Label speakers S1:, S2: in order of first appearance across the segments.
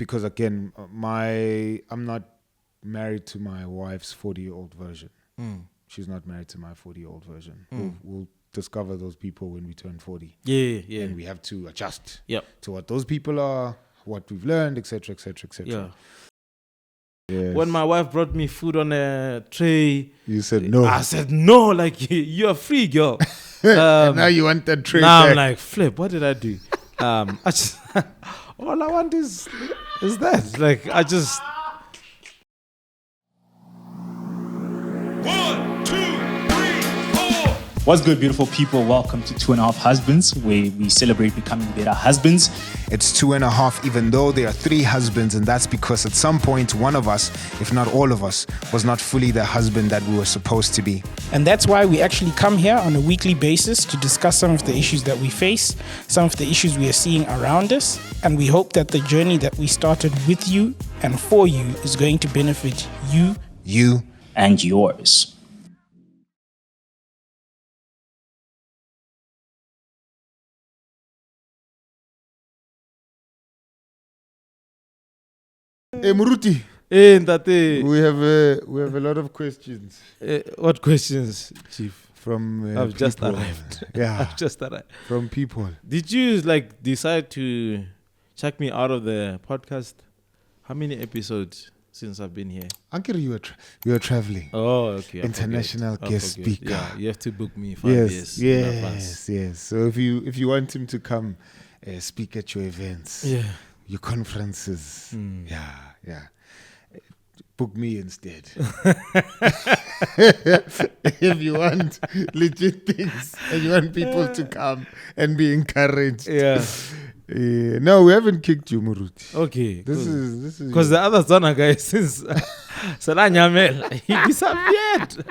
S1: because again, I'm not married to my wife's 40-year-old version. She's not married to my 40-year-old version. We'll discover those people when we turn 40.
S2: Yeah.
S1: And we have to adjust
S2: Yep.
S1: to what those people are, what we've learned, etc., etc., etc.
S2: Yeah.
S1: Yes.
S2: When my wife brought me food on a tray,
S1: You said no.
S2: I said no. Like you're free, girl.
S1: And now you want that tray
S2: Now
S1: back.
S2: I'm like, flip. What did I do? I just all I want is that. Like I just.
S3: 1, 2, 3, 4.
S4: What's good, beautiful people? Welcome to 2.5 Husbands, where we celebrate becoming better husbands.
S1: It's 2.5, even though there are 3 husbands, and that's because at some point, one of us, if not all of us, was not fully the husband that we were supposed to be.
S5: And that's why we actually come here on a weekly basis to discuss some of the issues that we face, some of the issues we are seeing around us, and we hope that the journey that we started with you and for you is going to benefit you,
S4: And yours.
S1: Hey, Muruti,
S2: Ntate.
S1: we have a lot of questions
S2: What questions, Chief?
S1: from
S2: I've just
S1: people.
S2: arrived.
S1: Yeah,
S2: I've just arrived.
S1: from people.
S2: Did you decide to check me out of the podcast? How many episodes since I've been here?
S1: Uncle, you were traveling.
S2: Oh, okay. I
S1: International
S2: forget.
S1: guest speaker.
S2: Yeah, you have to book me 5 years in advance.
S1: Yes. So if you want him to come speak at your events,
S2: Yeah.
S1: your conferences, yeah, book me instead. If you want legit things and you want people to come and be encouraged.
S2: Yeah.
S1: No, we haven't kicked you, Muruti.
S2: Okay.
S1: This is
S2: Because the other Zona guy, since Salanyamel, he disappeared.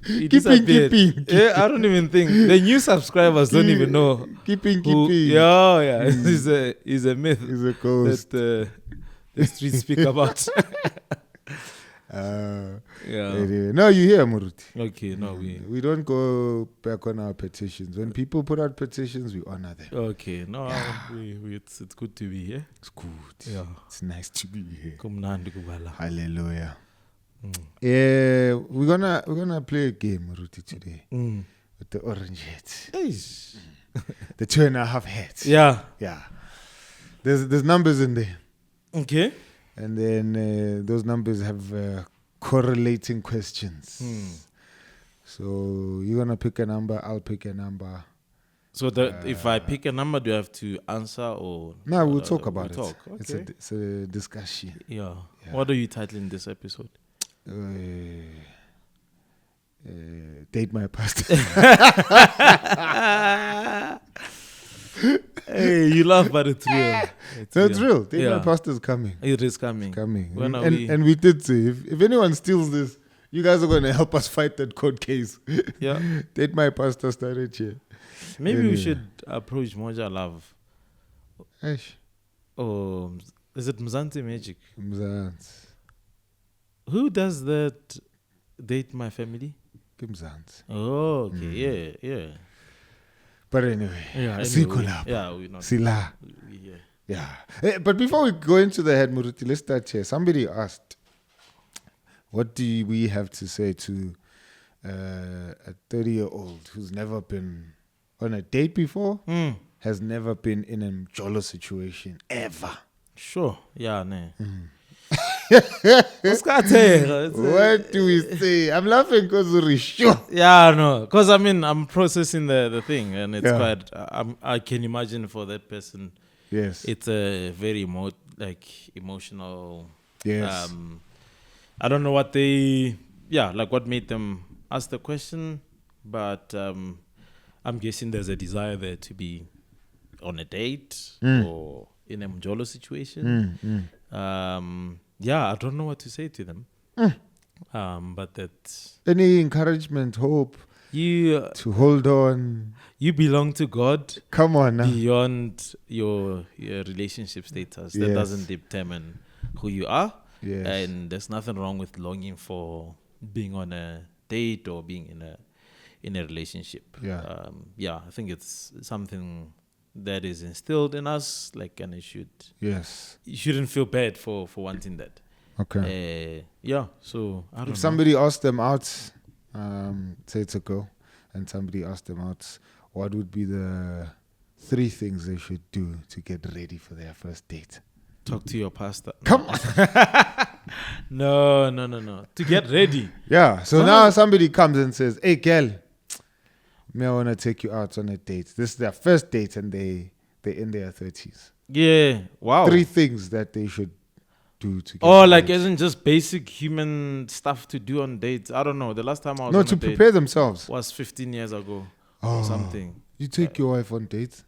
S1: Keeping.
S2: Yeah, I don't even think the new subscribers don't even know.
S1: Keeping.
S2: Yeah. It's a myth
S1: He's a ghost.
S2: that the streets speak about. Yeah.
S1: Anyway, no, you hear, Muruti.
S2: Okay. No,
S1: We don't go back on our petitions. When people put out petitions, we honor them.
S2: Okay. No, it's good to be here.
S1: It's good.
S2: Yeah.
S1: It's nice to be here.
S2: Kumnandi kubala.
S1: Hallelujah. Yeah, we're gonna play a game, Muruti, today with the orange hats,
S2: Eish.
S1: the 2.5 hats.
S2: Yeah.
S1: There's numbers in there,
S2: Okay.
S1: and then those numbers have correlating questions. So you're gonna pick a number, I'll pick a number.
S2: So if I pick a number, do I have to answer or?
S1: No, we'll talk about it.
S2: Talk. Okay.
S1: It's a discussion.
S2: Yeah. What are you titling this episode?
S1: Date my pastor.
S2: Hey, you laugh, but it's real.
S1: That's real. Date
S2: Yeah.
S1: my pastor's coming.
S2: It is coming. When are we?
S1: And we did say if anyone steals this, you guys are going to help us fight that court case.
S2: Yeah.
S1: Date my pastor started here.
S2: Maybe
S1: Anyway.
S2: we should approach Moja Love.
S1: Eish,
S2: Or is it Mzansi Magic?
S1: Mzansi.
S2: Who does that? Date my family?
S1: Mzansi.
S2: Oh, okay. Yeah.
S1: But anyway,
S2: Yeah.
S1: Sikolab.
S2: Yeah, we not.
S1: Sila.
S2: Yeah.
S1: Yeah. But before we go into the head, Muruti, let's start here. Somebody asked, what do we have to say to a 30-year-old who's never been on a date before, has never been in a jolo situation ever?
S2: Sure. Yeah, ne.
S1: What do we say? I'm laughing because we're sure.
S2: Yeah, no, because I mean, I'm processing the thing, and it's
S1: Yeah.
S2: quite. I can imagine for that person,
S1: Yes.
S2: it's a very emotional.
S1: Yes.
S2: I don't know what what made them ask the question, but I'm guessing there's a desire there to be on a date or in a mjolo situation. I don't know what to say to them. But that's
S1: Any encouragement, hope to hold on?
S2: you belong to God
S1: Come on now.
S2: beyond your relationship status. That
S1: Yes.
S2: doesn't determine who you are.
S1: Yes.
S2: And there's nothing wrong with longing for being on a date or being in a relationship.
S1: Yeah.
S2: I think it's something that is instilled in us, like, and
S1: Yes.
S2: you shouldn't feel bad for wanting that.
S1: Okay.
S2: Yeah. So I don't know.
S1: If somebody asked them out, say it's a girl, and somebody asked them out, what would be the 3 things they should do to get ready for their first date?
S2: Talk to your pastor.
S1: Come on.
S2: No. To get ready.
S1: Yeah. So now somebody comes and says, "Hey, girl, may I want to take you out on a date." This is their first date, and they're in their 30s.
S2: Yeah. Wow.
S1: 3 things that they should do to get
S2: Oh, like
S1: ready.
S2: isn't just basic human stuff to do on dates? I don't know. The last time I was
S1: No,
S2: on
S1: to
S2: a date
S1: prepare themselves.
S2: was 15 years ago
S1: Oh.
S2: or something.
S1: You take your wife on dates?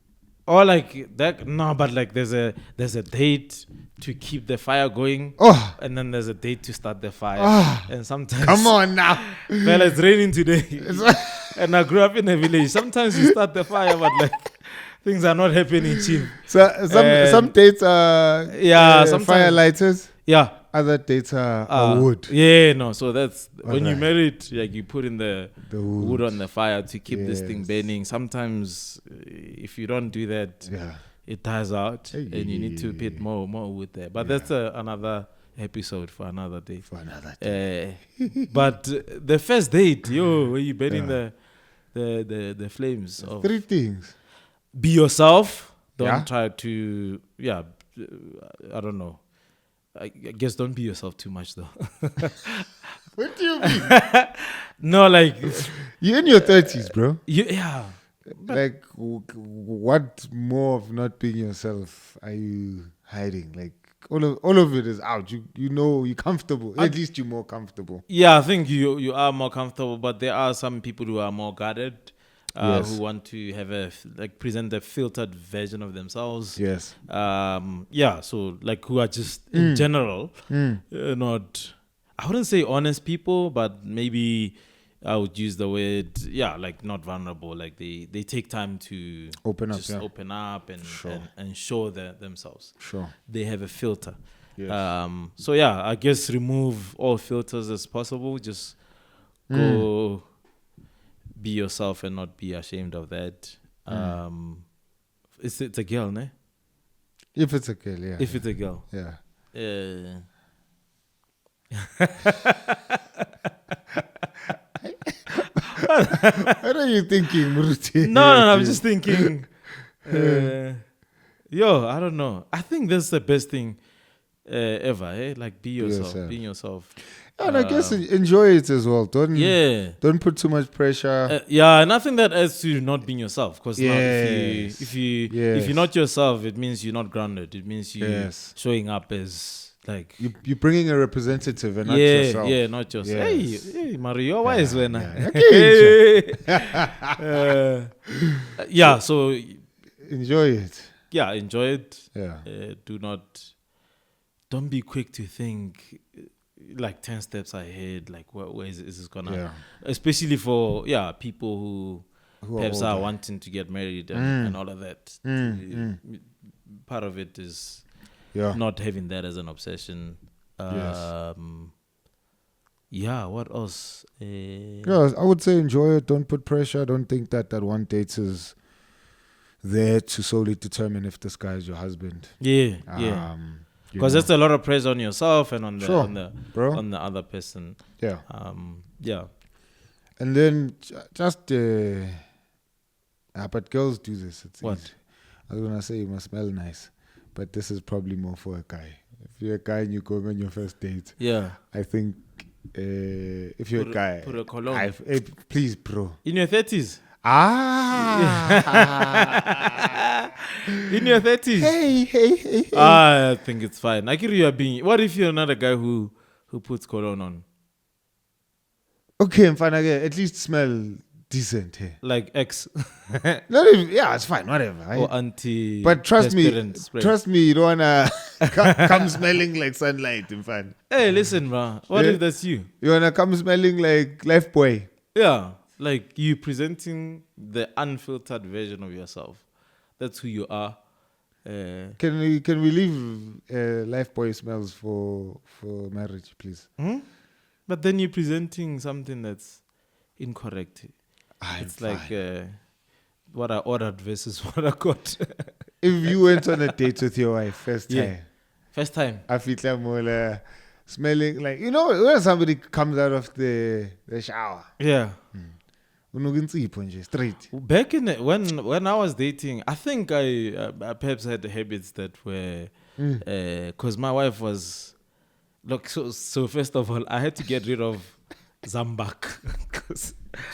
S2: Or like that. No, but like there's a date to keep the fire going.
S1: Oh,
S2: And then there's a date to start the fire.
S1: Ah.
S2: And sometimes
S1: come on now.
S2: well, it's raining today. And I grew up in a village. Sometimes you start the fire, but like things are not happening, chief.
S1: So some dates are
S2: sometimes-
S1: fire lighters.
S2: Yeah.
S1: Other dates are wood.
S2: Yeah, no. So that's when you
S1: Alright.
S2: marry it, like you put in the
S1: The
S2: wood
S1: wood.
S2: on the fire to keep this thing
S1: Yes.
S2: burning. Sometimes if you don't do that,
S1: Yeah.
S2: it dies out, and you need to put more wood there. But that's another episode for another day.
S1: For another day.
S2: But the first date, where you burning the flames of
S1: 3 things.
S2: be yourself. Don't
S1: Yeah.
S2: try to I don't know. I guess don't be yourself too much though.
S1: What do you mean?
S2: No, like
S1: You're in your 30s, bro.
S2: yeah.
S1: Like, what more of not being yourself are you hiding? Like, all of it is out. You know, you're comfortable. At least you're more comfortable.
S2: Yeah, I think you are more comfortable, but there are some people who are more guarded,
S1: Yes.
S2: who want to have present a filtered version of themselves.
S1: Yes.
S2: So like who are just in general not, I wouldn't say honest people, but maybe I would use the word like not vulnerable. Like they take time to
S1: Open up,
S2: just
S1: yeah.
S2: open up and
S1: Sure.
S2: and show themselves.
S1: Sure.
S2: They have a filter.
S1: Yes.
S2: So I guess remove all filters as possible. Just go be yourself and not be ashamed of that. It's a girl, ne?
S1: If it's a girl, yeah.
S2: If it's a girl.
S1: Yeah. What are you thinking, Muruti?
S2: No, I'm just thinking. I don't know. I think that's the best thing ever. Like be yourself.
S1: yourself.
S2: Being yourself.
S1: And I guess enjoy it as well. Don't put too much pressure.
S2: Nothing that adds to not being yourself. Because
S1: Yes.
S2: if
S1: Yes.
S2: you're not yourself, it means you're not grounded. It means you
S1: Yes.
S2: showing up as like
S1: You're bringing a representative and not yourself.
S2: Yeah, not yourself.
S1: Yes.
S2: Hey, Mario, why is when?
S1: Yeah.
S2: So
S1: Enjoy it.
S2: enjoy it.
S1: Yeah.
S2: Don't be quick to think like 10 steps ahead. Like where is this gonna?
S1: Yeah.
S2: Especially for people who
S1: Who are
S2: perhaps are
S1: older.
S2: wanting to get married and all of that. Part of it is
S1: Yeah.
S2: not having that as an obsession.
S1: Yes.
S2: What else?
S1: Yeah, I would say enjoy it. Don't put pressure. Don't think that one date is there to solely determine if this guy is your husband.
S2: Yeah.
S1: You
S2: Because
S1: know.
S2: that's a lot of pressure on yourself and on the
S1: Sure,
S2: on the
S1: bro.
S2: on the other person.
S1: Yeah.
S2: Yeah.
S1: And then just but girls do this. It's
S2: What?
S1: easy. I was gonna say you must smell nice, but this is probably more for a guy. If you're a guy and you're going on your first date,
S2: Yeah.
S1: I think if you're a guy,
S2: Put a cologne.
S1: please, bro.
S2: In your 30s. In your 30s.
S1: Hey.
S2: I think it's fine. I you are being. What if you're another guy who puts cologne on?
S1: Okay, I'm fine. Again, at least smell decent. Hey.
S2: Like X
S1: Not even, yeah, it's fine. Whatever.
S2: or anti.
S1: But trust me,
S2: spray.
S1: you don't wanna come smelling like sunlight. In fact,
S2: Hey, listen, bro. What
S1: Yeah.
S2: if that's you?
S1: you wanna come smelling like Lifebuoy.
S2: Yeah, like you presenting the unfiltered version of yourself. That's who you are.
S1: Can we leave Lifebuoy smells for marriage, please?
S2: But then you're presenting something that's incorrect.
S1: I'm
S2: It's
S1: fine.
S2: like what I ordered versus what I got.
S1: If you went on a date with your wife first
S2: Yeah.
S1: time,
S2: First time.
S1: I feel like more smelling like, you know, when somebody comes out of the shower,
S2: Yeah.
S1: straight.
S2: Back in when I was dating, I think I perhaps had the habits that were because my wife was look. So first of all, I had to get rid of Zambak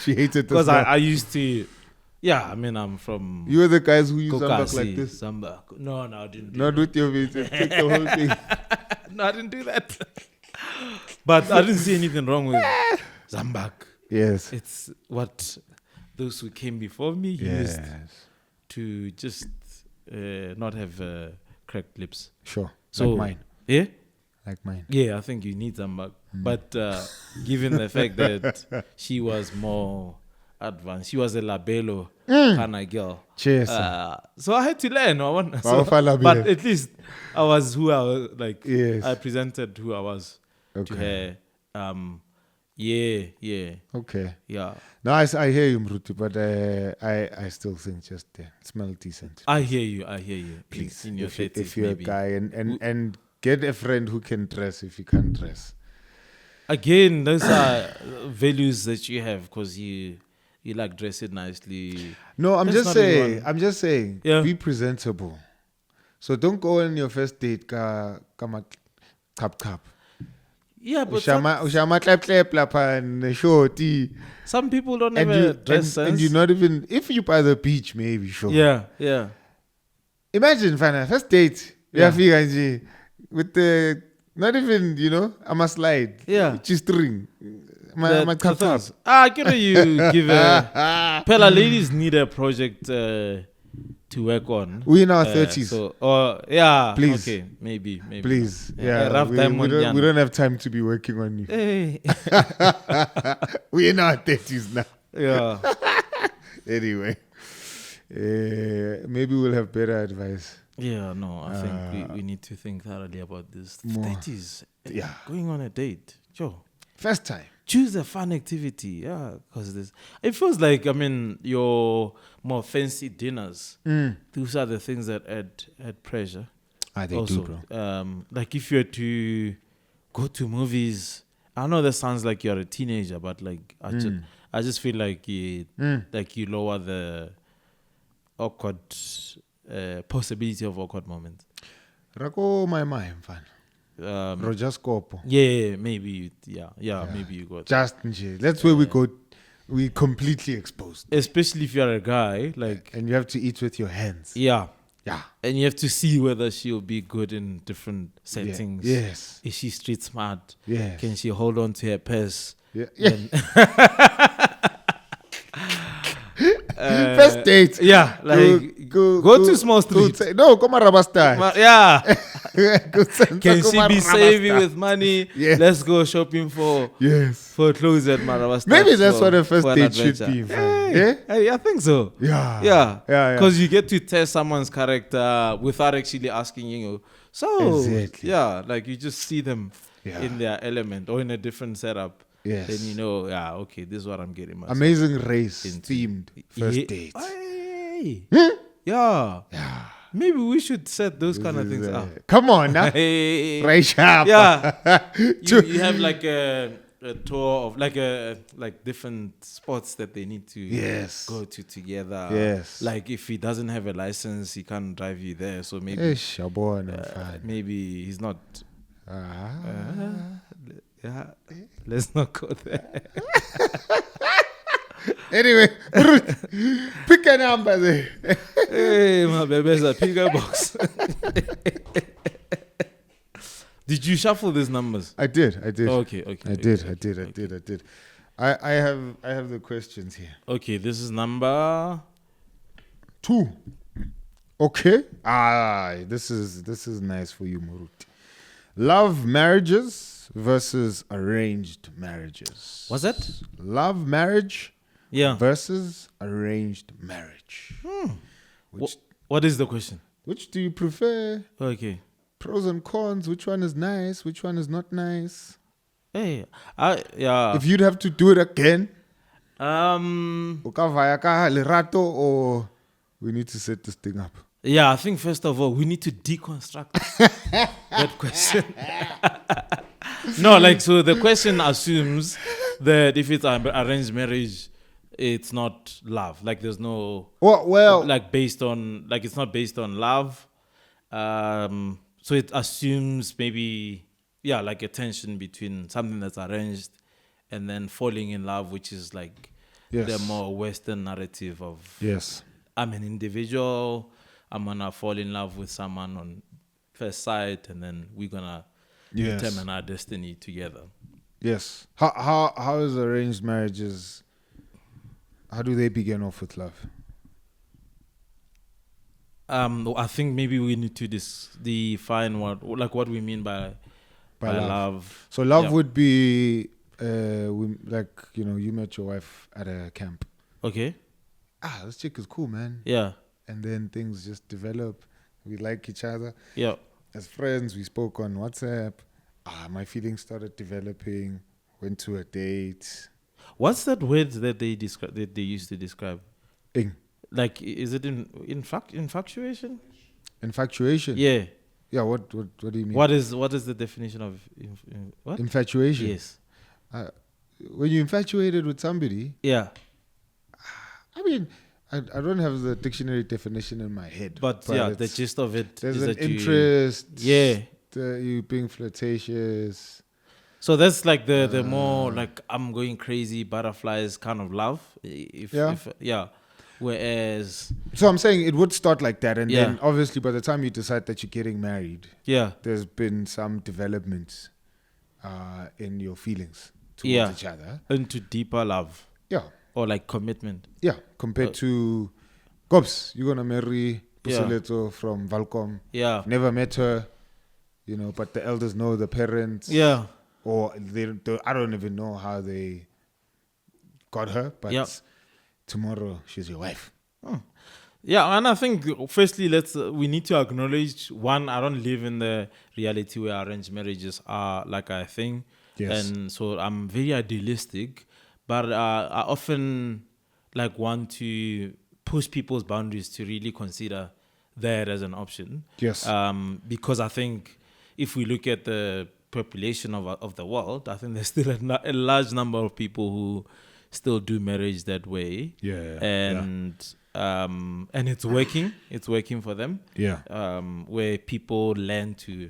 S1: She hated the
S2: because
S1: smell.
S2: I used to. Yeah, I mean I'm from
S1: You were the guys who use
S2: Kokasi,
S1: Zambak like this.
S2: Zambak. No, I didn't. Do
S1: Not with your face. Take the whole thing.
S2: No, I didn't do that. But I didn't see anything wrong with Zambak.
S1: Yes.
S2: It's what those who came before me
S1: Yes.
S2: used to just not have cracked lips.
S1: Sure.
S2: So
S1: like mine.
S2: Yeah,
S1: Like mine.
S2: yeah. I think you need Zambak. But given the fact that she was more advanced, she was a labello kind of girl.
S1: Cheers.
S2: So I had to learn.
S1: Powerful labello.
S2: But at least I was who I was. Like
S1: Yes.
S2: I presented who I was to her. Yeah.
S1: Okay.
S2: Yeah.
S1: No, I hear you, Mruti, but I still think just smell decent.
S2: I hear you.
S1: Please,
S2: in your
S1: if, you,
S2: 30s,
S1: if you're
S2: maybe.
S1: a guy and get a friend who can dress if you can't dress.
S2: Again, those are values that you have because you like dressing nicely.
S1: No, I'm
S2: That's
S1: just
S2: not
S1: saying.
S2: everyone.
S1: I'm just saying.
S2: Yeah.
S1: Be presentable. So don't go on your first date. Come tap.
S2: Yeah, but
S1: Ushama clap lapha and shorty.
S2: some people don't
S1: And
S2: have
S1: you
S2: a dress sense.
S1: and you're not even if you by the beach maybe sure.
S2: Yeah.
S1: Imagine fana first date.
S2: Yeah.
S1: Yeah. With the not even I'm a slide.
S2: Yeah.
S1: G-string.
S2: The
S1: My tap.
S2: things. You give a Pella ladies need a project to work on.
S1: We in our 30s.
S2: Yeah.
S1: Please.
S2: Okay. Maybe.
S1: Please.
S2: Yeah,
S1: Yeah.
S2: rough
S1: We
S2: diamond
S1: don't,
S2: yarn.
S1: we don't have time to be working on you.
S2: Hey.
S1: We in our 30s now.
S2: Yeah.
S1: Anyway. Maybe we'll have better advice.
S2: Yeah, no, I think we need to think thoroughly about this.
S1: More.
S2: 30s.
S1: Yeah.
S2: Going on a date. Joe.
S1: First time.
S2: Choose a fun activity. Yeah. Because it feels like, your more fancy dinners. Those are the things that add pressure.
S1: They
S2: Also,
S1: do, bro.
S2: like if you're to go to movies, I know that sounds like you're a teenager, but like I just feel like you lower the awkward possibility of awkward moments.
S1: Rako my mind, fan. Roger Scopo.
S2: Yeah, maybe. Maybe you got.
S1: Just nje. That's where we go. We completely exposed.
S2: Especially if you're a guy, like
S1: And you have to eat with your hands.
S2: yeah,
S1: Yeah.
S2: and you have to see whether she'll be good in different settings.
S1: Yes.
S2: Is she street smart?
S1: Yes.
S2: Can she hold on to her purse?
S1: Yeah.
S2: Then-
S1: First date.
S2: Yeah, like go to small street.
S1: No, come on, Rabasta.
S2: Yeah. Can she be saving with money?
S1: Yes.
S2: Let's go shopping for
S1: Yes.
S2: clothes at Maravasta.
S1: Maybe that's what a first date should be.
S2: Hey, I think so.
S1: Yeah.
S2: Yeah.
S1: Yeah.
S2: Because you get to test someone's character without actually asking you. So,
S1: Exactly.
S2: yeah, like you just see them
S1: Yeah.
S2: in their element or in a different setup.
S1: Yes.
S2: Then okay, this is what I'm getting myself.
S1: Amazing race
S2: Into-
S1: themed first
S2: Yeah.
S1: date.
S2: Hey. Yeah. Maybe we should set those kind of things up.
S1: Come on now.
S2: Hey.
S1: Right sharp.
S2: Yeah. you have like a tour of like different spots that they need to
S1: Yes.
S2: go to together.
S1: Yes.
S2: Like if he doesn't have a license, he can't drive you there. So maybe
S1: Ish, fine.
S2: maybe he's not.
S1: Ah.
S2: Yeah. Let's not go there.
S1: Anyway, pick a number there.
S2: Hey, my baby's a picker box. Did you shuffle these numbers?
S1: I did.
S2: Okay.
S1: I did. I have the questions here.
S2: Okay, this is number
S1: 2. Okay. This is nice for you, Muruti. Love marriages versus arranged marriages.
S2: What's that?
S1: Love marriage versus arranged marriage.
S2: What is the question?
S1: Which do you prefer?
S2: Okay.
S1: Pros and cons. Which one is nice? Which one is not nice?
S2: Hey, yeah.
S1: If you'd have to do it again, Ukavaya ka lerato, or we need to set this thing up?
S2: Yeah, I think first of all we need to deconstruct that question. No, like, so the question assumes that if it's an arranged marriage, it's not love. Like, there's no
S1: Well,
S2: like based on, like, it's not based on love. So it assumes maybe, yeah, like a tension between something that's arranged and then falling in love, which is like
S1: yes.
S2: the more Western narrative of
S1: Yes.
S2: I'm an individual, I'm gonna fall in love with someone on first sight, and then we're gonna
S1: Yes.
S2: determine our destiny together.
S1: Yes. How is arranged marriages? How do they begin off with love?
S2: I think maybe we need to define what we mean by
S1: By
S2: love.
S1: So love
S2: Yeah.
S1: would be like, you met your wife at a camp.
S2: Okay.
S1: This chick is cool, man.
S2: Yeah.
S1: And then things just develop. We like each other.
S2: Yeah.
S1: As friends, we spoke on WhatsApp. My feelings started developing. Went to a date.
S2: What's that word that they describe? That they used to describe?
S1: Ing.
S2: Like, is it infatuation?
S1: Infatuation.
S2: Yeah.
S1: Yeah. What do you mean?
S2: What is the definition of what?
S1: Infatuation?
S2: Yes.
S1: When you're infatuated with somebody,
S2: Yeah.
S1: I mean, I don't have the dictionary definition in my head.
S2: But yeah, the
S1: it's-
S2: gist of it
S1: there's
S2: is
S1: an
S2: that you,
S1: interest.
S2: yeah.
S1: You being flirtatious.
S2: So that's like the more like I'm going crazy butterflies kind of love. Yeah. Whereas
S1: So I'm saying it would start like that, and
S2: Yeah.
S1: then obviously by the time you decide that you're getting married,
S2: yeah,
S1: there's been some developments in your feelings towards
S2: Yeah.
S1: each other.
S2: into deeper love
S1: Yeah,
S2: or like commitment.
S1: yeah. Compared to, Gobs, you're gonna marry
S2: Yeah.
S1: Pusoleto from Valcom.
S2: Yeah.
S1: Never met her, but the elders know the parents.
S2: Yeah.
S1: Or I don't even know how they got her, but
S2: Yeah.
S1: tomorrow she's your wife.
S2: Yeah, and I think firstly, we need to acknowledge one. I don't live in the reality where arranged marriages are like a thing,
S1: Yes.
S2: and so I'm very idealistic. But I often like want to push people's boundaries to really consider that as an option.
S1: Yes.
S2: Because I think if we look at the population of the world, I think there's still a large number of people who still do marriage that way.
S1: Yeah.
S2: And it's working for them.
S1: Yeah.
S2: Where people learn to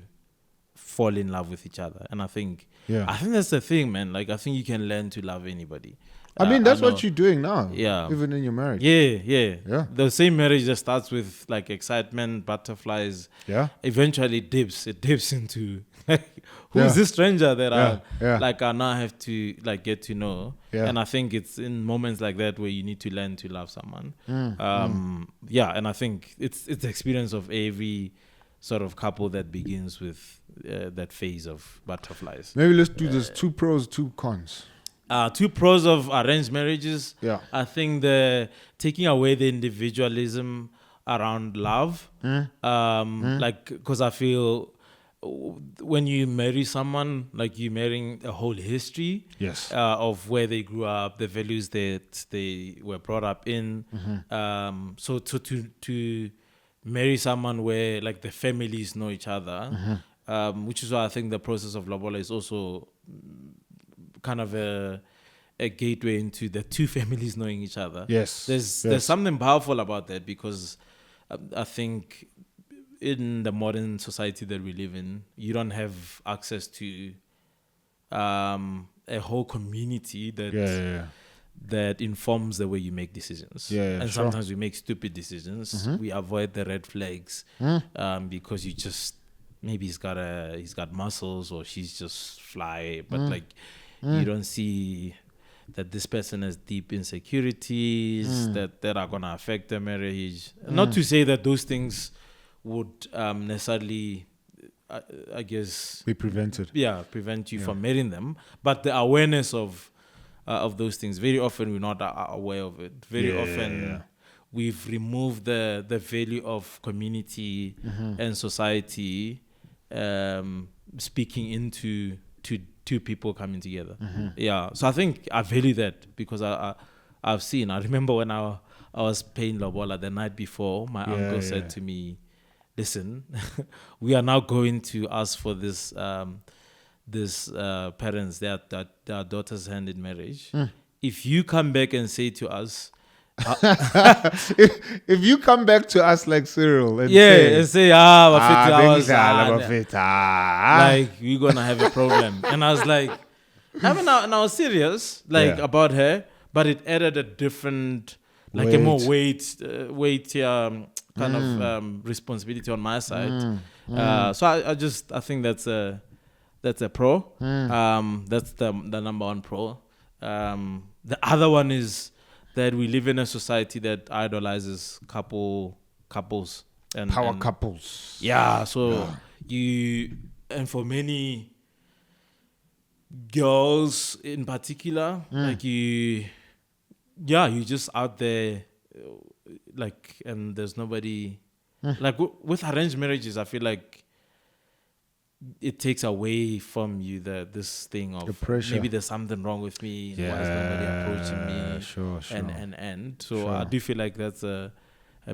S2: fall in love with each other, and I think that's the thing, man. Like, I think you can learn to love anybody.
S1: I mean, that's
S2: know-
S1: what you're doing now.
S2: Yeah.
S1: Even in your marriage.
S2: Yeah.
S1: Yeah.
S2: The same marriage that starts with like excitement, butterflies.
S1: Yeah.
S2: Eventually dips into like, who's
S1: Yeah.
S2: this stranger that
S1: Yeah.
S2: I now have to like get to know.
S1: Yeah.
S2: And I think it's in moments like that where you need to learn to love someone. Yeah, and I think it's the experience of every sort of couple that begins with that phase of butterflies.
S1: Maybe let's do this: 2 pros, 2 cons.
S2: 2 pros of arranged marriages.
S1: Yeah.
S2: I think the taking away the individualism around love. Like, because I feel when you marry someone, like, you're marrying a whole history.
S1: Yes.
S2: Of where they grew up, the values that they were brought up in. So to marry someone where like the families know each other, which is why I think the process of lobola is also kind of a gateway into the 2 families knowing each other.
S1: Yes.
S2: There's something powerful about that, because I think in the modern society that we live in, you don't have access to a whole community that informs the way you make decisions. And
S1: sure.
S2: sometimes we make stupid decisions. We avoid the red flags because you just, maybe he's got muscles, or she's just fly, but like you don't see that this person has deep insecurities that are gonna affect the marriage. Not to say that those things would necessarily, I guess,
S1: Be prevented.
S2: prevent you from marrying them, but the awareness of those things, very often we're not aware of it. Very often we've removed the value of community and society speaking into two people coming together. So I think I value that, because I've seen. I remember when I was paying lobola the night before, my uncle said to me, listen, we are now going to ask for this parents that their daughter's hand in marriage. If you come back and say to us,
S1: if you come back to us like Cyril and
S2: and say,
S1: like
S2: like we're gonna have a problem. And I was like, I mean, and I was serious, like about her, but it added a different, like a more weight, kind of responsibility on my side. So I think that's a pro. That's the number one pro. The other one is that we live in a society that idolizes couples and
S1: power
S2: and
S1: couples.
S2: Yeah, so and for many girls in particular, like you just out there, like, and there's nobody, like with arranged marriages, I feel like it takes away from you this thing of
S1: the pressure.
S2: Maybe there's something wrong with me. Why is nobody approaching me?
S1: Sure.
S2: And so I do feel like that's a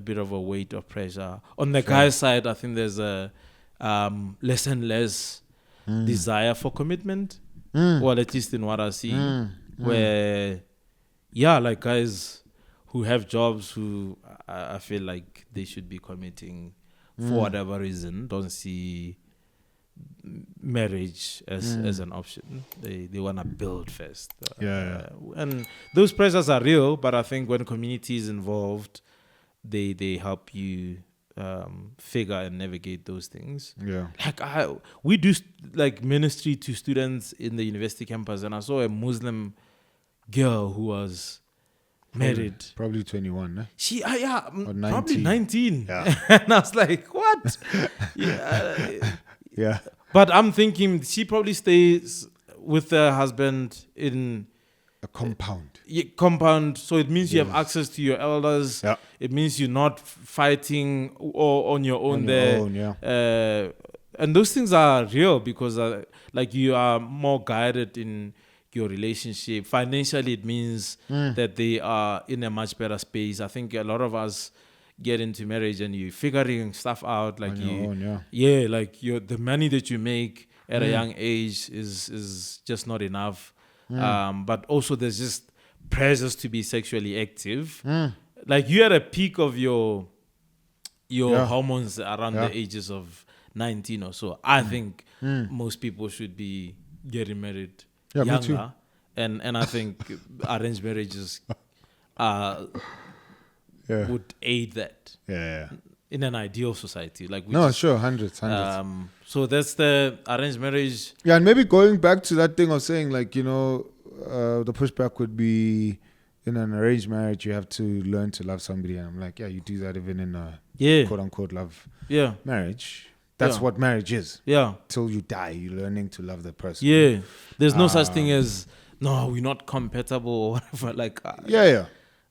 S2: bit of a weight of pressure. On the guy's side, I think there's a less and less desire for commitment. Well, at least in what I see, where like guys who have jobs who I feel like they should be committing for whatever reason, don't see marriage as an option. They want to build first. And those pressures are real, but I think when community is involved, they help you figure and navigate those things. Like we do like ministry to students in the university campus, and I saw a Muslim girl who was married,
S1: probably 21, eh?
S2: She
S1: or 19.
S2: probably 19. And I was like, what? But I'm thinking she probably stays with her husband in
S1: a compound.
S2: Compound. So it means you have access to your elders. It means you're not fighting or on your own and those things are real because like you are more guided in your relationship. Financially, it means that they are in a much better space. I think a lot of us get into marriage and you're figuring stuff out, like like the money that you make at a young age is just not enough. But also there's just pressures to be sexually active. Like you at a peak of your hormones around the ages of 19 or so. I think most people should be getting married younger, and I think arranged marriages would aid that. In an ideal society, like
S1: hundreds.
S2: So that's the arranged marriage.
S1: And maybe going back to that thing of saying, like, the pushback would be in an arranged marriage you have to learn to love somebody, and I'm like, you do that even in a quote unquote love marriage. That's what marriage is. Till you die, you're learning to love the person.
S2: There's no such thing as we're not compatible or whatever. Like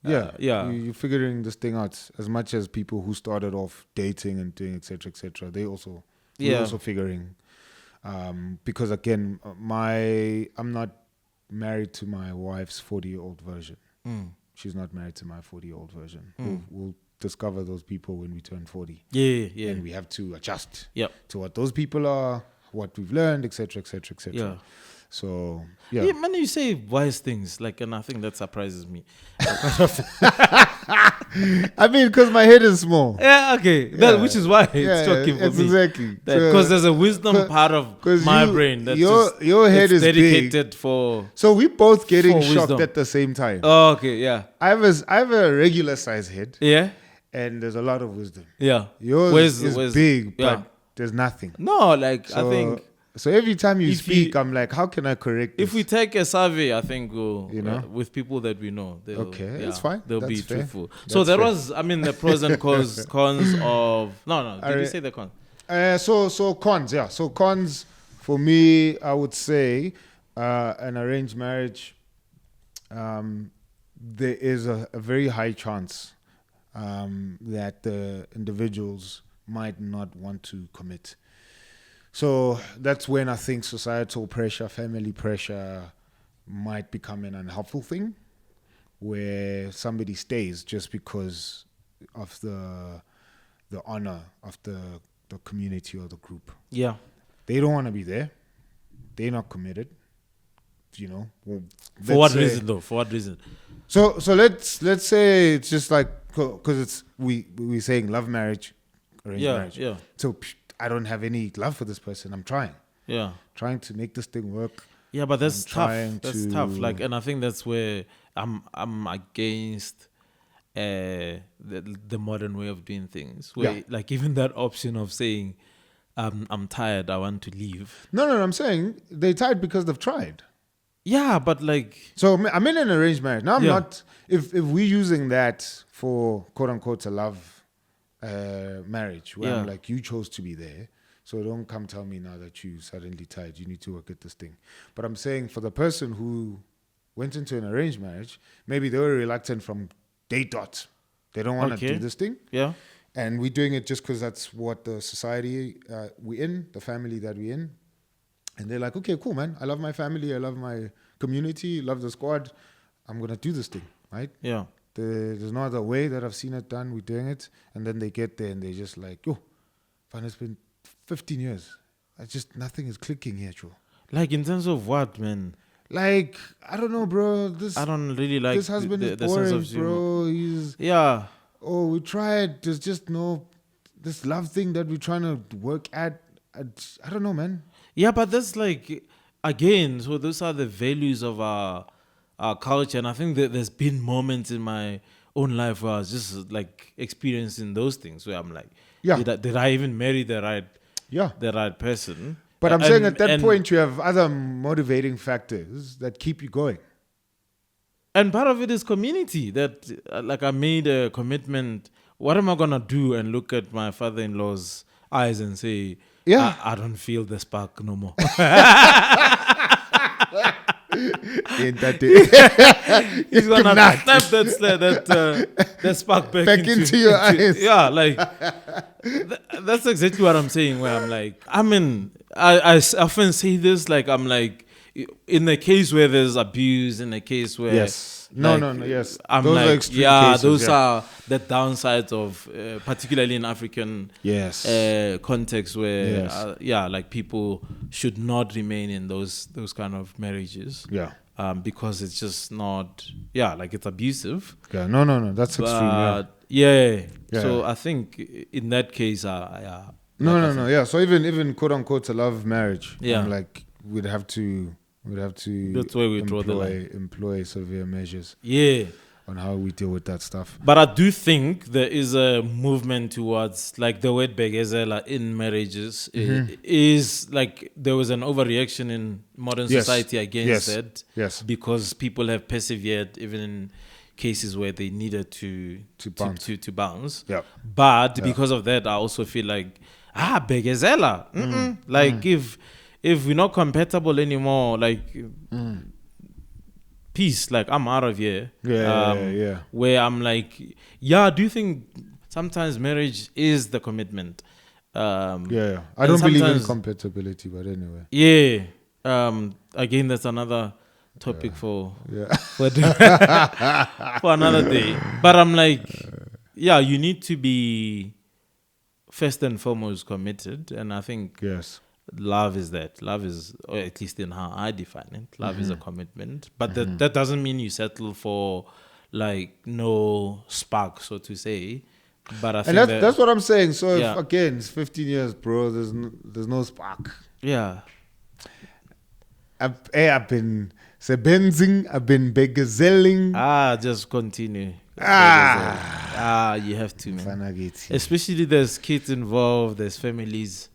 S1: you're figuring this thing out. As much as people who started off dating and doing etc., they also we're also figuring. Because again, I'm not married to my wife's 40-year-old version. She's not married to my 40-year-old version. We'll discover those people when we turn 40. And we have to adjust to what those people are, what we've learned, etc. So
S2: man, you say wise things, like, and I think that surprises me.
S1: I mean, because my head is small.
S2: Which is why it's shocking for me.
S1: Exactly.
S2: Because there's a wisdom part of my brain that's
S1: your head is
S2: dedicated
S1: big.
S2: for.
S1: So we both getting shocked
S2: wisdom
S1: at the same time.
S2: I
S1: have a regular size head. And there's a lot of wisdom. Yours is big, but there's nothing.
S2: No, like, I think.
S1: So every time you speak, I'm like, how can I correct this?
S2: If we take a survey, I think we'll, with people that we know,
S1: that's fine.
S2: They'll
S1: That's
S2: be
S1: fair.
S2: truthful.
S1: That's
S2: so there
S1: fair.
S2: was, the pros and cons of. No. Did you say the cons?
S1: So cons, So cons for me, I would say, an arranged marriage. There is a very high chance that the individuals might not want to commit. So that's when I think societal pressure, family pressure might become an unhelpful thing. where somebody stays just because of the honor of the community or the group.
S2: Yeah.
S1: They don't want to be there. They're not committed. You know. Well,
S2: For what
S1: let's say-
S2: reason though? For what reason?
S1: So let's say it's just like because it's we saying love marriage, arranged marriage.
S2: Yeah.
S1: So I don't have any love for this person. I'm trying to make this thing work.
S2: Yeah, but that's
S1: I'm
S2: tough.
S1: trying
S2: That's
S1: to-
S2: tough. Like, and I think that's where I'm against the modern way of doing things. Where
S1: Yeah.
S2: like even that option of saying, I'm tired, I want to leave.
S1: No, I'm saying they tied because they've tried.
S2: Yeah, but like,
S1: So I'm in an arranged marriage. Now I'm
S2: Yeah.
S1: not. If we're using that for quote unquote a love marriage, where I'm
S2: Yeah.
S1: like, you chose to be there, so don't come tell me now that you suddenly tied. You need to work at this thing. But I'm saying for the person who went into an arranged marriage, maybe they were reluctant from day dot. They don't want to
S2: Okay.
S1: do this thing,
S2: yeah,
S1: and we're doing it just because that's what the society we're in, the family that we're in. And they're like, okay, cool, man. I love my family. I love my community. Love the squad. I'm going to do this thing, right?
S2: yeah.
S1: There's no other way that I've seen it done. We're doing it. And then they get there and they're just like, yo, fine, it's been 15 years. Nothing is clicking here, Joe.
S2: Like in terms of what, man?
S1: Like, I don't know, bro.
S2: I don't really like
S1: this husband is
S2: the sense
S1: boring,
S2: of humor.
S1: bro. He's,
S2: Yeah,
S1: we tried. There's just no, this love thing that we're trying to work at. I don't know, man.
S2: yeah, but that's like again. So those are the values of our culture, and I think that there's been moments in my own life where I was just like experiencing those things where I'm like,
S1: Yeah.
S2: did I even marry the
S1: Yeah.
S2: right person?
S1: But I'm
S2: And-
S1: saying at that
S2: and-
S1: point, you have other motivating factors that keep you going.
S2: and part of it is community. That like I made a commitment. What am I gonna do? And look at my father-in-law's eyes and say,
S1: Yeah.
S2: I don't feel the spark no more.
S1: In that day.
S2: He's gonna
S1: Not.
S2: snap that spark back
S1: into your eyes.
S2: Yeah, like that's exactly what I'm saying. Where I'm like, I often say this. Like I'm like, in the case where there's abuse, in the case where
S1: Yes. No,
S2: like,
S1: yes.
S2: I'm
S1: Those are
S2: like,
S1: extreme
S2: yeah,
S1: cases,
S2: those
S1: yeah.
S2: are the downsides of, particularly in African
S1: Yes.
S2: context where,
S1: Yes.
S2: like people should not remain in those kind of marriages.
S1: Yeah.
S2: Because it's just not, like it's abusive.
S1: Yeah. No. That's extreme. Yeah.
S2: But yeah.
S1: Yeah.
S2: So I think in that case,
S1: No. Yeah. So even quote unquote a love marriage.
S2: Yeah.
S1: I'm like, we'd have to.
S2: That's where we draw the line.
S1: Employ severe measures
S2: Yeah.
S1: on how we deal with that stuff.
S2: But I do think there is a movement towards, like the word begezela in marriages is like there was an overreaction in modern
S1: Yes.
S2: society against
S1: Yes.
S2: it.
S1: Yes.
S2: Because people have persevered even in cases where they needed to
S1: bounce.
S2: to bounce.
S1: Yeah.
S2: But because of that, I also feel like begezela. Like if we're not compatible anymore, like peace, like I'm out of here.
S1: Yeah.
S2: Where I'm like, I do think sometimes marriage is the commitment.
S1: Yeah. I
S2: and
S1: don't believe in
S2: sometimes-
S1: compatibility, but anyway.
S2: Yeah. Again, that's another topic for
S1: Yeah.
S2: for another day. But I'm like, you need to be first and foremost committed, and I think
S1: Yes.
S2: love is that. Love is, or at least in how I define it, love is a commitment. But that doesn't mean you settle for like no spark, so to say. But I think
S1: And that's what I'm saying. So
S2: Yeah.
S1: if, again, it's 15 years, bro. There's no spark.
S2: yeah.
S1: I've been sebenzing. I've been begazelling.
S2: Just continue. You have to, man.
S1: Fanagiti.
S2: Especially there's kids involved, there's families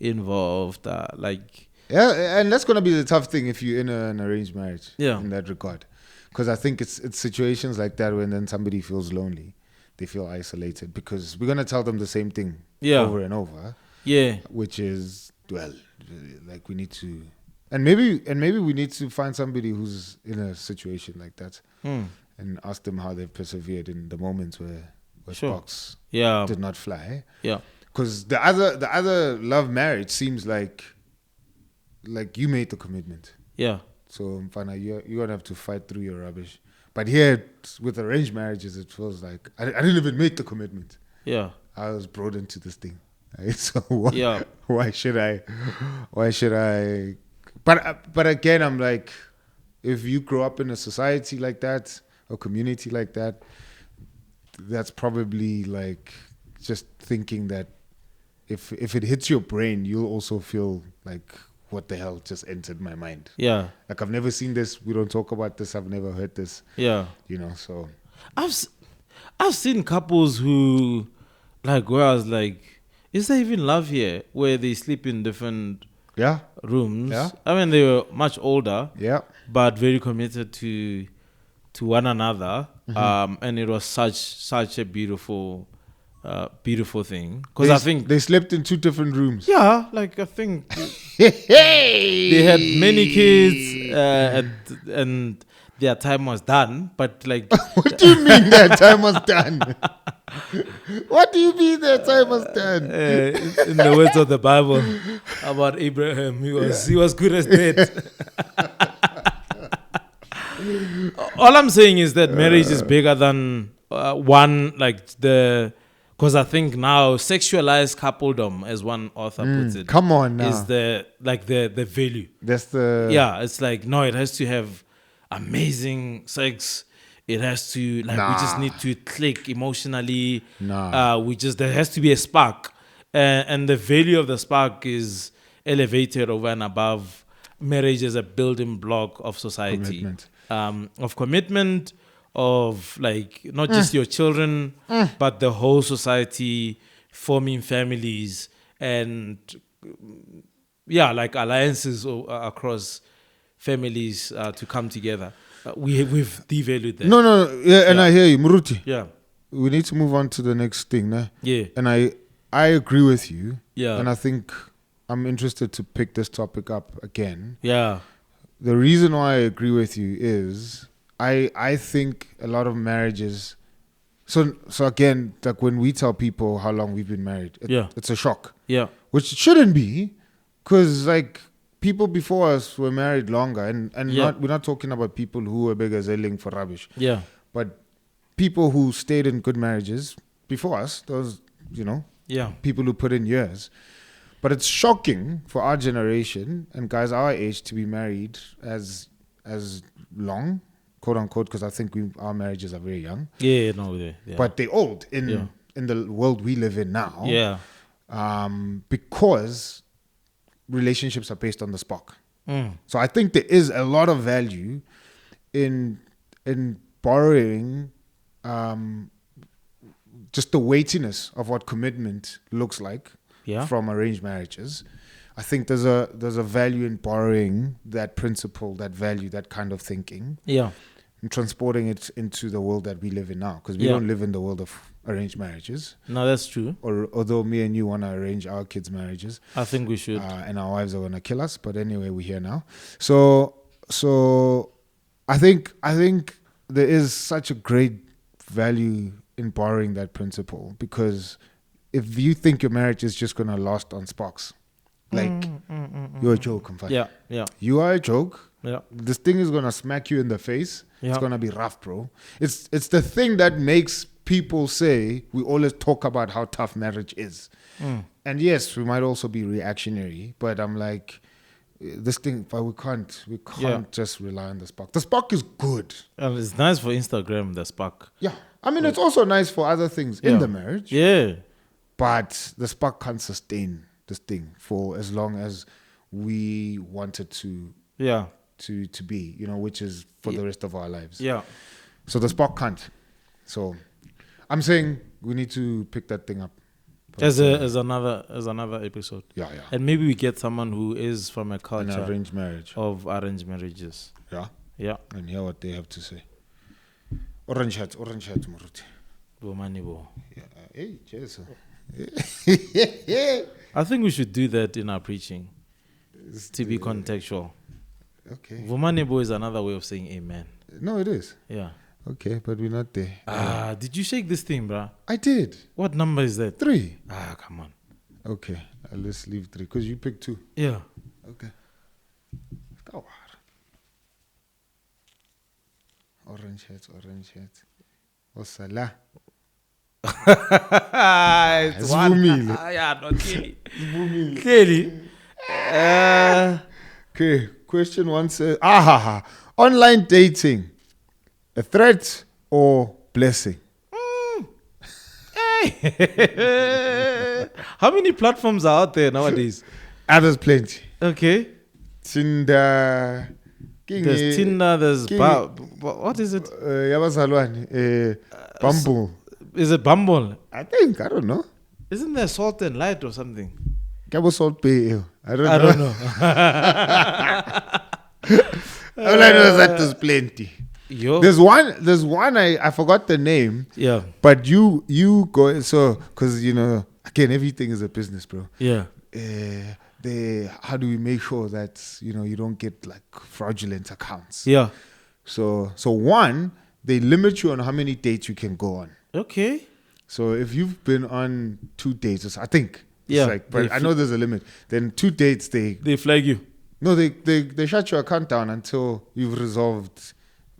S2: involved.
S1: Yeah, and that's gonna be the tough thing if you're in an arranged marriage.
S2: Yeah.
S1: In that regard, because I think it's situations like that when then somebody feels lonely, they feel isolated because we're gonna tell them the same thing over and over.
S2: Yeah.
S1: Which is like we need to, and maybe we need to find somebody who's in a situation like that and ask them how they've persevered in the moments where
S2: Sure.
S1: sparks
S2: Yeah.
S1: did not fly.
S2: Yeah.
S1: Because the other love marriage seems like you made the commitment.
S2: Yeah.
S1: So Mfana, you're gonna have to fight through your rubbish. But here, with arranged marriages, it feels like I didn't even make the commitment.
S2: Yeah.
S1: I was brought into this thing. Right? So why,
S2: Yeah.
S1: why should I? Why should I? But again, I'm like, if you grow up in a society like that, a community like that, that's probably like just thinking that if it hits your brain, you'll also feel like, what the hell just entered my mind?
S2: Yeah.
S1: Like, I've never seen this. We don't talk about this. I've never heard this.
S2: Yeah.
S1: You know, so
S2: I've seen couples who, like, where I was like, is there even love here? Where they sleep in different
S1: yeah,
S2: rooms.
S1: Yeah.
S2: I mean, they were much older,
S1: yeah.
S2: but very committed to one another. And it was such a beautiful thing. Because I think
S1: they slept in 2 different rooms.
S2: yeah, like I think
S1: Hey!
S2: they had many kids and their time was done. But like,
S1: What do you mean that time was done? What do you mean that time was done?
S2: in the words of the Bible about Abraham, he was good as dead. All I'm saying is that marriage is bigger than one, like because I think now sexualized coupledom, as one author puts it,
S1: Come on now.
S2: is the value.
S1: That's the
S2: Yeah, it's like, no, it has to have amazing sex. It has to, like, we just
S1: Nah.
S2: need to click emotionally.
S1: Nah.
S2: There has to be a spark. And the value of the spark is elevated over and above marriage as a building block of society.
S1: Commitment.
S2: Of commitment, of like, not just your children, but the whole society, forming families, and like alliances across families to come together. We've devalued that.
S1: No, yeah, and
S2: Yeah.
S1: I hear you, Muruti.
S2: Yeah.
S1: We need to move on to the next thing, nah?
S2: Yeah.
S1: And I agree with you.
S2: Yeah.
S1: And I think I'm interested to pick this topic up again.
S2: Yeah.
S1: The reason why I agree with you is I think a lot of marriages. So again, like when we tell people how long we've been married, it's a shock,
S2: Yeah.
S1: which it shouldn't be, because like people before us were married longer, and
S2: Yeah.
S1: we're not talking about people who were bigger zelling for rubbish,
S2: Yeah.
S1: but people who stayed in good marriages before us. Those,
S2: Yeah.
S1: people who put in years. But it's shocking for our generation and guys our age to be married as long, quote unquote, because I think our marriages are very young.
S2: Yeah. No. Yeah.
S1: But they're old
S2: Yeah.
S1: in the world we live in now.
S2: Yeah.
S1: Because relationships are based on the spark.
S2: Mm.
S1: So I think there is a lot of value in borrowing just the weightiness of what commitment looks like.
S2: Yeah.
S1: From arranged marriages. I think there's a value in borrowing that principle, that value, that kind of thinking,
S2: Yeah.
S1: and transporting it into the world that we live in now. Because we
S2: Yeah.
S1: don't live in the world of arranged marriages.
S2: No, that's true.
S1: Or although me and you want to arrange our kids' marriages,
S2: I think we should.
S1: and our wives are going to kill us. But anyway, we're here now. So I think there is such a great value in borrowing that principle, because if you think your marriage is just going to last on sparks, like you're a joke, in fact.
S2: Yeah. Yeah.
S1: You are a joke.
S2: Yeah.
S1: This thing is going to smack you in the face.
S2: Yeah.
S1: It's going to be rough, bro. It's the thing that makes people say we always talk about how tough marriage is. And yes, we might also be reactionary, but I'm like, this thing, but we can't
S2: Yeah.
S1: just rely on the spark. The spark is good.
S2: And it's nice for Instagram, the spark.
S1: Yeah. I mean, it's also nice for other things in
S2: Yeah.
S1: the marriage.
S2: Yeah.
S1: But the spark can't sustain this thing for as long as we want it to
S2: Yeah.
S1: be, which is for the rest of our lives.
S2: Yeah.
S1: So the spark can't. So I'm saying we need to pick that thing up.
S2: As another episode.
S1: Yeah.
S2: And maybe we get someone who is from a
S1: An
S2: culture
S1: arranged marriage.
S2: of arranged marriages.
S1: Yeah.
S2: Yeah.
S1: And hear what they have to say. Orange hat, Muruti.
S2: Bomanibo.
S1: Yeah. Hey, cheers.
S2: I think we should do that in our preaching to be contextual.
S1: Okay.
S2: Bomanibo is another way of saying amen.
S1: No, it is.
S2: Yeah.
S1: Okay, but we're not there.
S2: Did you shake this thing, bruh?
S1: I did.
S2: What number is that?
S1: 3.
S2: Come on.
S1: Okay. Let's leave 3 because you picked 2.
S2: Yeah.
S1: Okay. All orange hats. Osala.
S2: It's one.
S1: Zvumile.
S2: Yeah, not clearly. Clearly.
S1: Okay, question one says, online dating, a threat or blessing?
S2: How many platforms are out there nowadays?
S1: There's plenty.
S2: Okay.
S1: Tinder.
S2: There's Tinder, there's what is it?
S1: Bumble.
S2: Is it Bumble?
S1: I don't know.
S2: Isn't there Salt and Light or something?
S1: Cabo Salt Bay. I don't know. All I know is that there's plenty.
S2: Yo.
S1: There's one I forgot the name.
S2: Yeah.
S1: But you go so because again everything is a business, bro.
S2: Yeah.
S1: How do we make sure that you don't get like fraudulent accounts?
S2: Yeah.
S1: So one, they limit you on how many dates you can go on.
S2: Okay.
S1: So if you've been on 2 dates, I think.
S2: Yeah.
S1: Like, but I know there's a limit. Then 2 dates, they
S2: flag you.
S1: No, they shut your account down until you've resolved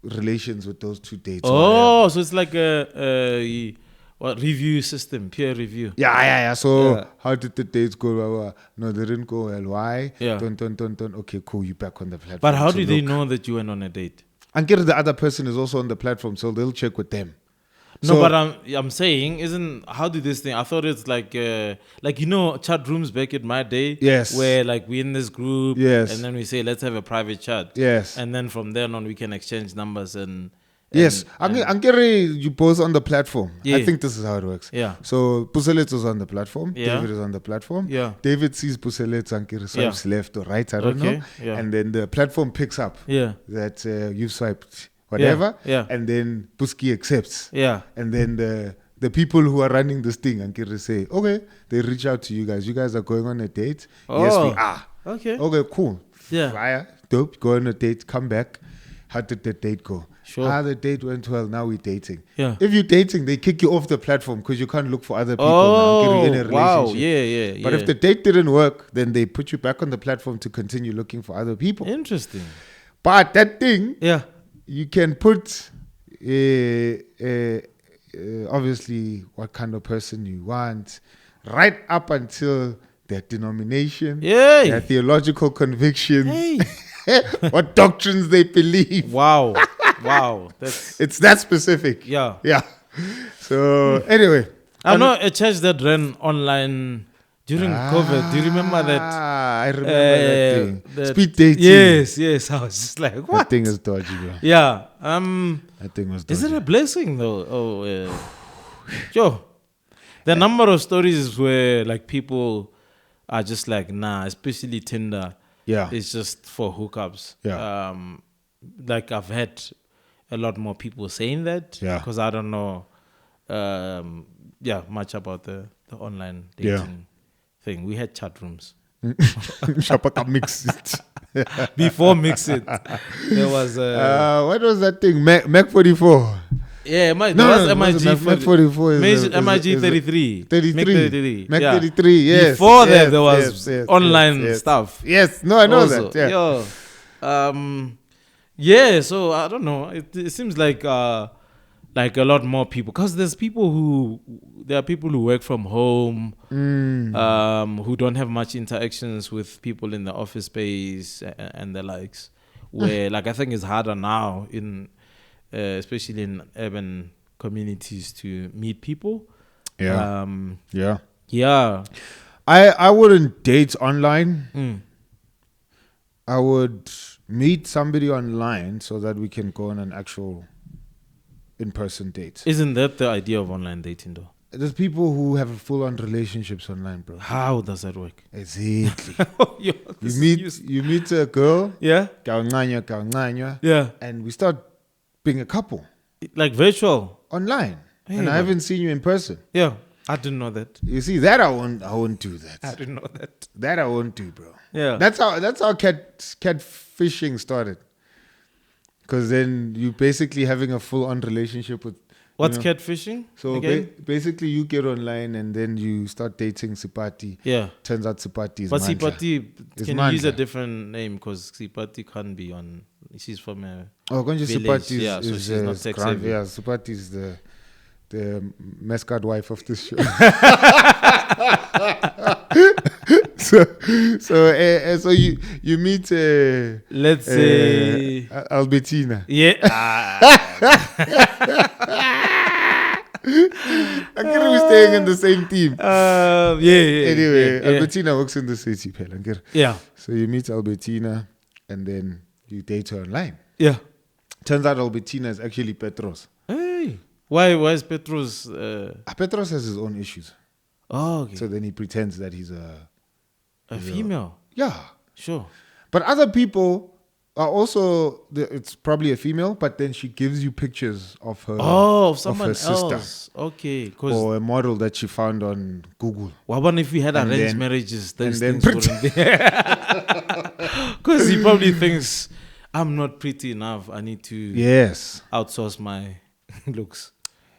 S1: relations with those 2 dates.
S2: Oh, so it's like a review system, peer review.
S1: Yeah. So
S2: Yeah.
S1: how did the dates go? No, they didn't go well. Why?
S2: Yeah.
S1: Don't. Okay, cool. You're back on the platform.
S2: But how
S1: So
S2: do they
S1: look,
S2: know that you went on a date?
S1: And get the other person is also on the platform, so they'll check with them.
S2: No,
S1: So-
S2: but I'm saying, how did this thing? I thought it's like chat rooms back in my day.
S1: Yes.
S2: Where like we in this group.
S1: Yes.
S2: And then we say let's have a private chat.
S1: Yes.
S2: And then from there on we can exchange numbers and.
S1: Yes, Angere, you both on the platform.
S2: Yeah.
S1: I think this is how it works.
S2: Yeah.
S1: So Puselet was on the platform.
S2: Yeah.
S1: David is on the platform.
S2: Yeah.
S1: David sees Puselet, Angere swipes left or right. I don't
S2: Okay,
S1: know.
S2: yeah.
S1: And then the platform picks up
S2: Yeah.
S1: that you've swiped whatever.
S2: Yeah.
S1: And then Puski accepts.
S2: Yeah.
S1: And then the people who are running this thing, Angere say, okay, they reach out to you guys. You guys are going on a date. Yes,
S2: Oh.
S1: we are.
S2: Okay.
S1: Okay, cool.
S2: Yeah.
S1: Fire. Dope. Go on a date. Come back. How did the date go?
S2: Sure.
S1: The date went well. Now we're dating.
S2: Yeah.
S1: If you're dating, they kick you off the platform because you can't look for other people now.
S2: Oh,
S1: You're in a
S2: wow.
S1: relationship.
S2: Yeah.
S1: But if the date didn't work, then they put you back on the platform to continue looking for other people.
S2: Interesting.
S1: But that thing,
S2: Yeah.
S1: you can put obviously what kind of person you want, right up until their denomination,
S2: Yay.
S1: their theological convictions,
S2: Hey.
S1: what doctrines they believe.
S2: Wow. Wow. That's
S1: It's that specific.
S2: yeah.
S1: Yeah. So anyway,
S2: I know a church that ran online during COVID. Do you remember that?
S1: I remember that thing.
S2: that-
S1: Speed dating.
S2: Yes. I was just like,
S1: That
S2: what?
S1: thing is dodgy, bro.
S2: Yeah.
S1: That thing was dodgy.
S2: Is it a blessing though? Yo, the number of stories where like people are just like, nah, especially Tinder.
S1: Yeah.
S2: It's just for hookups.
S1: Yeah.
S2: Like I've had a lot more people saying that.
S1: Yeah.
S2: Because I don't know, much about the online dating thing. We had chat rooms.
S1: Shapaka mix it.
S2: Before Mix It, there was
S1: What was that thing? Mac 44.
S2: there was
S1: it
S2: MIG
S1: wasn't Mac 44 is
S2: MIG 33.
S1: 33. Mac
S2: Yeah.
S1: 33, yes.
S2: Before that,
S1: yes,
S2: there was
S1: yes,
S2: online
S1: yes.
S2: stuff.
S1: Yes, no, I know
S2: Also.
S1: that. Yeah.
S2: So I don't know. It seems like a lot more people, because there are people who work from home, who don't have much interactions with people in the office space and the likes. Where like I think it's harder now in, especially in urban communities, to meet people.
S1: Yeah. Yeah.
S2: Yeah.
S1: I wouldn't date online.
S2: Mm.
S1: I would meet somebody online so that we can go on an actual in-person date.
S2: Isn't that the idea of online dating though?
S1: There's people who have full-on relationships online, bro.
S2: How does that work?
S1: Exactly.
S2: Yo, this
S1: you meet a girl,
S2: Yeah.
S1: kawancanywa,
S2: Yeah.
S1: and we start being a couple
S2: Like virtual.
S1: online.
S2: Hey,
S1: and I
S2: man.
S1: haven't seen you in person.
S2: Yeah. I didn't know that.
S1: You see, that I won't do
S2: I
S1: that.
S2: didn't know that.
S1: That I won't do, bro.
S2: Yeah.
S1: That's how catfishing started. Because then you basically having a full-on relationship with
S2: What's
S1: You know?
S2: catfishing?
S1: So
S2: again?
S1: basically, you get online and then you start dating Sipati.
S2: Yeah.
S1: Turns out Sipati is
S2: But
S1: Mandla.
S2: Sipati,
S1: It's
S2: can you use a
S1: Mandla.
S2: different name? Because Sipati can't be on. She's from a.
S1: Oh, Konje
S2: Village,
S1: Sipati
S2: yeah, so
S1: is
S2: she's not tech
S1: grand,
S2: savvy.
S1: yeah, Sipati is the mascot wife of this show. so you meet
S2: Let's say.
S1: Albertina.
S2: Yeah.
S1: I can't be staying in the same team.
S2: Yeah.
S1: Anyway,
S2: yeah.
S1: Albertina works in the city, Pelanger.
S2: Yeah.
S1: So you meet Albertina and then you date her online.
S2: Yeah.
S1: Turns out Albertina is actually Petros.
S2: Hey. Why is Petrus?
S1: Petros has his own issues.
S2: Oh, okay.
S1: So then he pretends that he's
S2: A female.
S1: yeah.
S2: Sure.
S1: But other people are also, it's probably a female, but then she gives you pictures of her,
S2: Oh, of
S1: of
S2: someone
S1: her sister.
S2: else. Okay. Because
S1: Or a model that she found on Google.
S2: what about if we had
S1: And
S2: arranged
S1: then-
S2: marriages? Those
S1: and then
S2: things wouldn't be. Because he probably thinks I'm not pretty enough. I need to
S1: Yes.
S2: outsource my looks.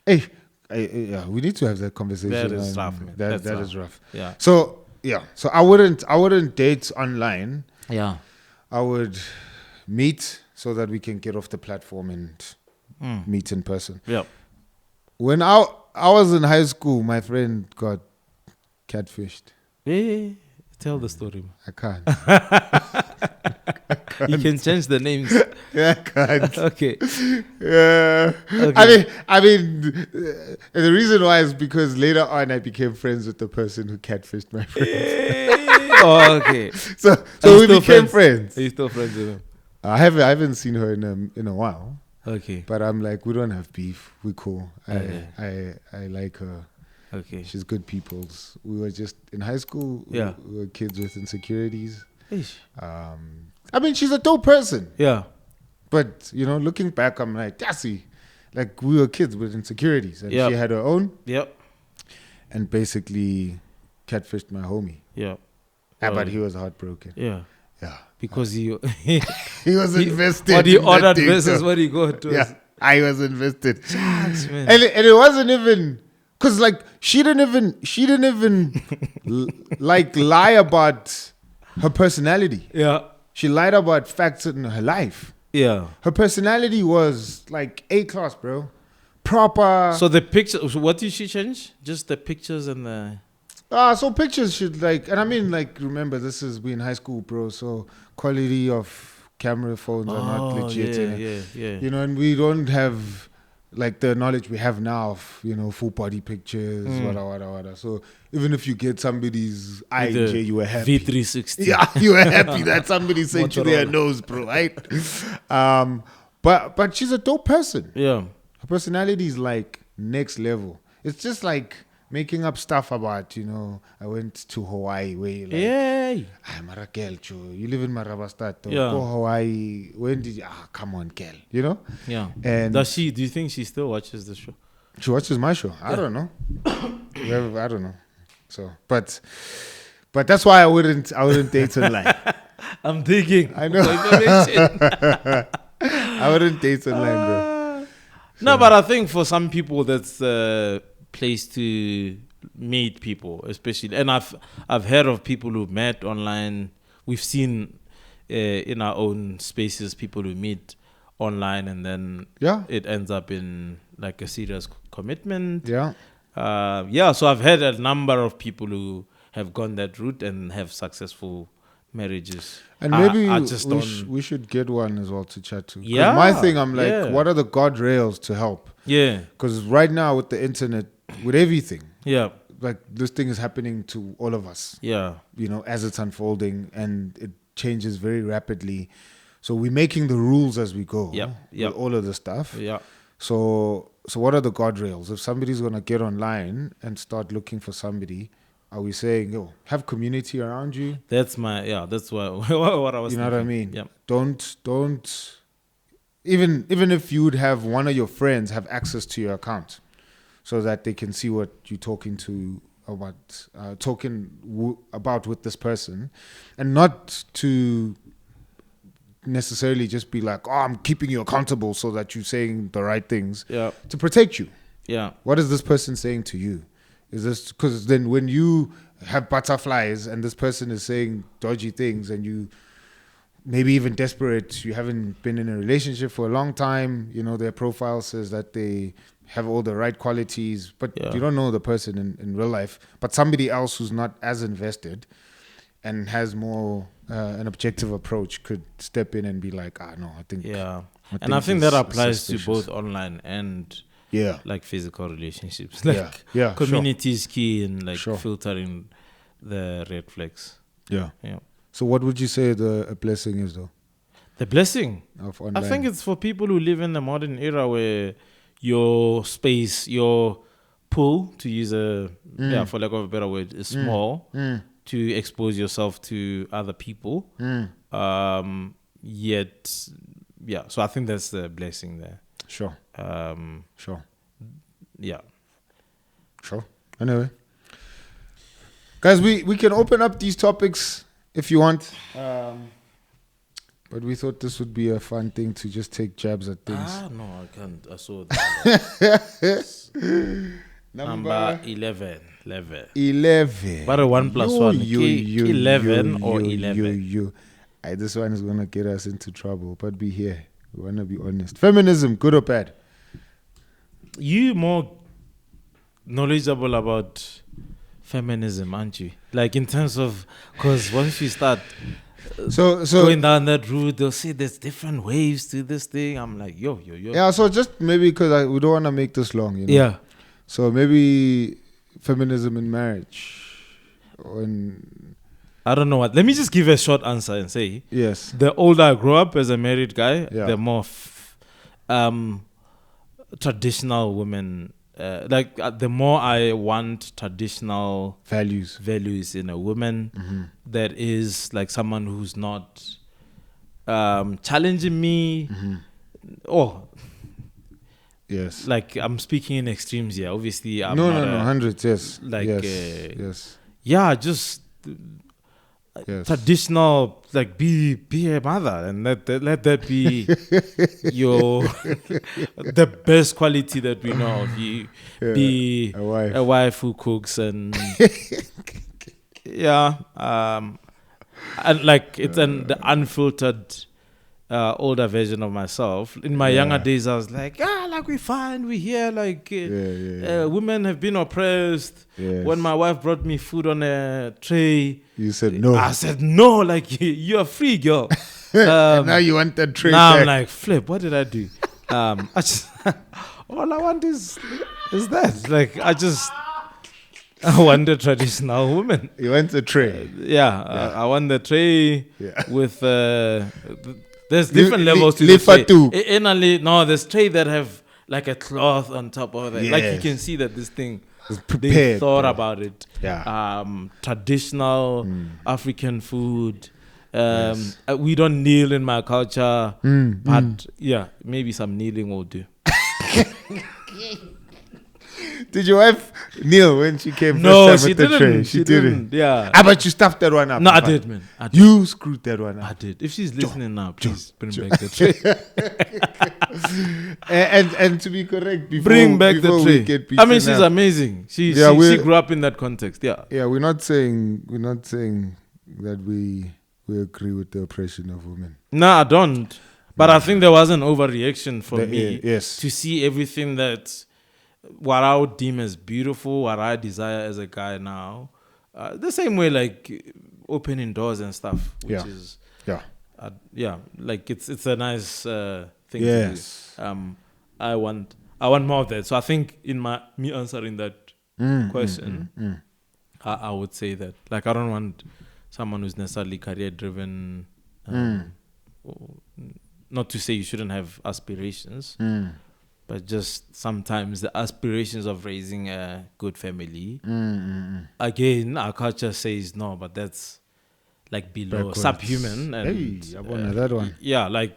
S1: Hey, yeah, we need to have that conversation.
S2: That is
S1: man.
S2: rough, man.
S1: That
S2: That's
S1: is rough.
S2: Yeah.
S1: So yeah, so I wouldn't date online.
S2: Yeah.
S1: I would meet so that we can get off the platform and meet in person.
S2: Yeah.
S1: When I was in high school, my friend got catfished.
S2: Hey, tell the story. Man.
S1: I can't.
S2: You can change the names.
S1: Yeah, I can't.
S2: Okay.
S1: Yeah.
S2: Okay.
S1: I mean, the reason why is because later on I became friends with the person who catfished my friend.
S2: Oh, okay.
S1: So
S2: Are you
S1: we
S2: still
S1: became friends.
S2: Are you still friends with him?
S1: I haven't seen her in a while,
S2: Okay.
S1: but I'm like, we don't have beef. We cool.
S2: Okay.
S1: I like her.
S2: Okay.
S1: She's good people's. We were just in high school.
S2: Yeah.
S1: We were kids with insecurities.
S2: Ish.
S1: I mean, she's a dope person,
S2: Yeah.
S1: but looking back, I'm like, Dassie, like we were kids with insecurities, and
S2: Yep.
S1: she had her own,
S2: Yep.
S1: and basically catfished my homie.
S2: Yeah.
S1: But he was heartbroken.
S2: Yeah.
S1: Yeah,
S2: Because he
S1: he was invested.
S2: what he
S1: in that
S2: ordered
S1: thing,
S2: versus
S1: so-
S2: what he got to.
S1: Yeah, I was invested.
S2: Shucks, man.
S1: And it wasn't even because like she didn't even like lie about her personality.
S2: Yeah.
S1: She lied about facts in her life.
S2: Yeah.
S1: Her personality was like A class, bro. Proper.
S2: So the picture. So what did she change? Just the pictures and the.
S1: So pictures should like, and I mean like, remember we in high school, bro. So quality of camera phones are not legit.
S2: Yeah.
S1: And we don't have like the knowledge we have now of full body pictures, wada. So even if you get somebody's IJ, you were happy.
S2: V360.
S1: Yeah, you were happy that somebody sent you their
S2: Motorola.
S1: nose, bro, right? But she's a dope person.
S2: Yeah.
S1: Her personality is like next level. It's just like making up stuff about, I went to Hawaii where you like,
S2: Yay.
S1: Mara girl, you live in Marabastad,
S2: Yeah.
S1: go Hawaii. When did you, come on, girl,
S2: Yeah.
S1: And
S2: Do you think she still watches the show?
S1: she watches my show. I don't know. I don't know. So, but that's why I wouldn't date online.
S2: I'm digging.
S1: I know.
S2: for information.
S1: I wouldn't date online, bro.
S2: No, but I think for some people that's a place to meet people, especially. And I've heard of people who met online. We've seen in our own spaces people who meet online and then
S1: Yeah.
S2: it ends up in like a serious commitment.
S1: Yeah.
S2: So I've heard a number of people who have gone that route and have successful marriages.
S1: And maybe
S2: I just
S1: we should get one as well to chat to. 'Cause
S2: Yeah,
S1: my thing, I'm like,
S2: yeah.
S1: what are the guardrails to help?
S2: Yeah,
S1: Because right now with the internet, with everything,
S2: yeah,
S1: like this thing is happening to all of us,
S2: yeah,
S1: as it's unfolding and it changes very rapidly. So we're making the rules as we go.
S2: Yep, yep.
S1: With all of the stuff.
S2: yeah.
S1: So what are the guardrails? If somebody's gonna get online and start looking for somebody, are we saying, have community around you?
S2: That's why what I was
S1: You know what I
S2: thinking.
S1: mean?
S2: Yeah.
S1: Don't even if you'd have one of your friends have access to your account so that they can see what you're talking about with this person, and not to necessarily just be like, I'm keeping you accountable so that you're saying the right things.
S2: Yeah.
S1: To protect you.
S2: Yeah.
S1: What is this person saying to you? Is this because then when you have butterflies and this person is saying dodgy things and you maybe even desperate, you haven't been in a relationship for a long time, you know, their profile says that they have all the right qualities, but
S2: Yeah.
S1: you don't know the person in real life, but somebody else who's not as invested and has more an objective approach could step in and be like, no, I think
S2: Yeah.
S1: I
S2: And I think
S1: this
S2: that
S1: is
S2: applies to
S1: suspicious.
S2: both online and
S1: Yeah.
S2: like physical relationships.
S1: Yeah.
S2: Like
S1: Yeah, sure.
S2: community is key in like
S1: Sure.
S2: filtering the red flags.
S1: Yeah.
S2: Yeah.
S1: So what would you say a blessing is though
S2: The blessing.
S1: of online?
S2: I think it's for people who live in the modern era where your space, your pool, to use for lack of a better word, is small to expose yourself to other people. Yet, yeah. So I think that's the blessing there.
S1: Sure. Sure.
S2: Yeah.
S1: Sure. Anyway. Guys, we can open up these topics if you want. But we thought this would be a fun thing to just take jabs at things.
S2: No, I can't. I saw that. Number 11.
S1: 11.
S2: What a 1 plus 1. 11 or 11.
S1: This one is going to get us into trouble, but be here. We want to be honest. Feminism, good or bad?
S2: You more knowledgeable about feminism, aren't you? Like in terms of, because once you start
S1: So
S2: going down that route, they'll say there's different waves to this thing. I'm like, yo.
S1: yeah, so just maybe because we don't want to make this long, you know?
S2: Yeah.
S1: So maybe feminism in marriage. Or
S2: I don't know what. Let me just give a short answer and say,
S1: yes.
S2: the older I grow up as a married guy,
S1: Yeah.
S2: the more traditional women, the more I want traditional
S1: Values.
S2: in a woman that is like someone who's not challenging me. Oh,
S1: Yes.
S2: like I'm speaking in extremes here. Obviously, I'm
S1: No,
S2: not
S1: hundreds, yes.
S2: like,
S1: yes.
S2: yeah, just
S1: Yes.
S2: traditional, like be a mother and let that be your the best quality that we know of you.
S1: Yeah,
S2: Be
S1: a wife.
S2: who cooks and yeah, and like it's the unfiltered older version of myself. In my younger days, I was like, like we're fine, we're here. Like women have been oppressed.
S1: Yes.
S2: When my wife brought me food on a tray,
S1: You said no.
S2: I said no. Like you're free, girl.
S1: And now you want that trade
S2: Now
S1: back.
S2: I'm like, flip. What did I do? I just all I want is that. Like I want the traditional woman.
S1: You want a tray.
S2: I want the tray
S1: Yeah.
S2: with there's different levels to
S1: li
S2: the tray.
S1: fatu.
S2: No, there's tray that have like a cloth on top of it. Like you
S1: Yes.
S2: can see that this thing
S1: It's
S2: they
S1: prepared.
S2: thought
S1: bro.
S2: about it.
S1: Yeah.
S2: Traditional African food. We don't kneel in my culture, but yeah, maybe some kneeling will do.
S1: Did your wife kneel when she came
S2: No,
S1: first time
S2: she
S1: with the
S2: didn't.
S1: tray?
S2: She didn't. Yeah.
S1: But you stuffed that one up.
S2: No, I
S1: Fine.
S2: did, man. I did.
S1: You screwed that one
S2: I
S1: up.
S2: did. If she's listening now, please bring back the tray.
S1: And to be correct, before,
S2: Bring back the
S1: before we
S2: tray.
S1: get
S2: I mean,
S1: beaten
S2: she's
S1: up,
S2: amazing. She
S1: Yeah,
S2: she grew up in that context. Yeah.
S1: Yeah, we're not saying that we agree with the oppression of women.
S2: No, I don't. But I think there was an overreaction for me
S1: Yes.
S2: to see everything that what I would deem as beautiful, what I desire as a guy now. The same way, like opening doors and stuff, which
S1: Yeah.
S2: is
S1: Yeah.
S2: like it's a nice thing
S1: Yes.
S2: to do. I want more of that. So I think in me answering that question, I would say that like I don't want someone who's necessarily career driven. Not to say you shouldn't have aspirations, but just sometimes the aspirations of raising a good family. Again, our culture says no, but that's like below
S1: Backwards.
S2: subhuman. And
S1: Hey, I wanted that one.
S2: yeah, like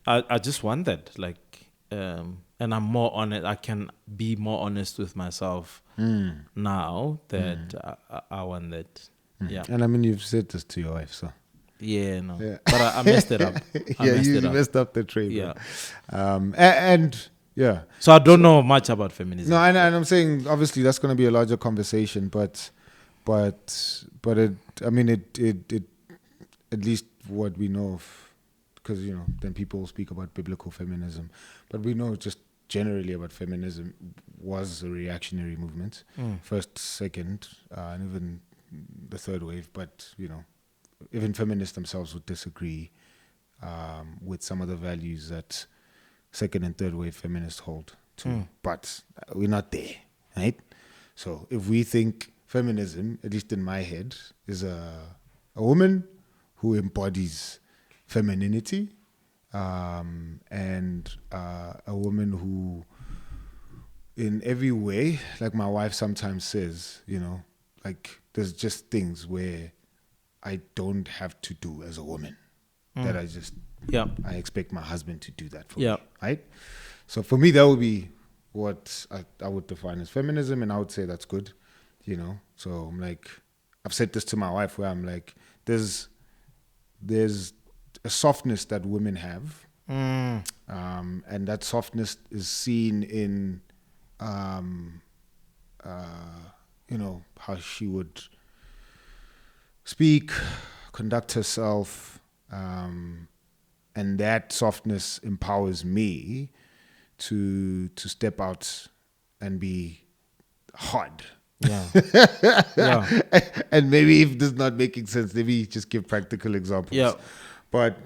S2: I just want that. Like, and I'm more honest. I can be more honest with myself now that I want that. Yeah,
S1: And I mean, you've said this to your wife, so.
S2: yeah, no,
S1: Yeah.
S2: but I messed it up. I
S1: Yeah,
S2: messed
S1: you
S2: it up.
S1: messed up the trade.
S2: Yeah.
S1: And Yeah.
S2: So I don't know much about feminism.
S1: No, and I'm saying obviously that's going to be a larger conversation, but it. I mean, it at least what we know of, because then people speak about biblical feminism, but we know just generally about feminism was a reactionary movement, first, second, and even the third wave. But even feminists themselves would disagree with some of the values that second and third wave feminists hold to. But we're not there, right? So if we think feminism, at least in my head, is a woman who embodies femininity, and a woman who, in every way, like my wife sometimes says, like there's just things where I don't have to do as a woman that I expect my husband to do that for me, right? So for me, that would be what I would define as feminism, and I would say that's good, So I'm like, I've said this to my wife, where I'm like, there's a softness that women have, and that softness is seen in, how she would speak, conduct herself, and that softness empowers me to step out and be hard.
S2: Yeah. Yeah.
S1: And maybe if this is not making sense, maybe just give practical examples.
S2: Yeah.
S1: But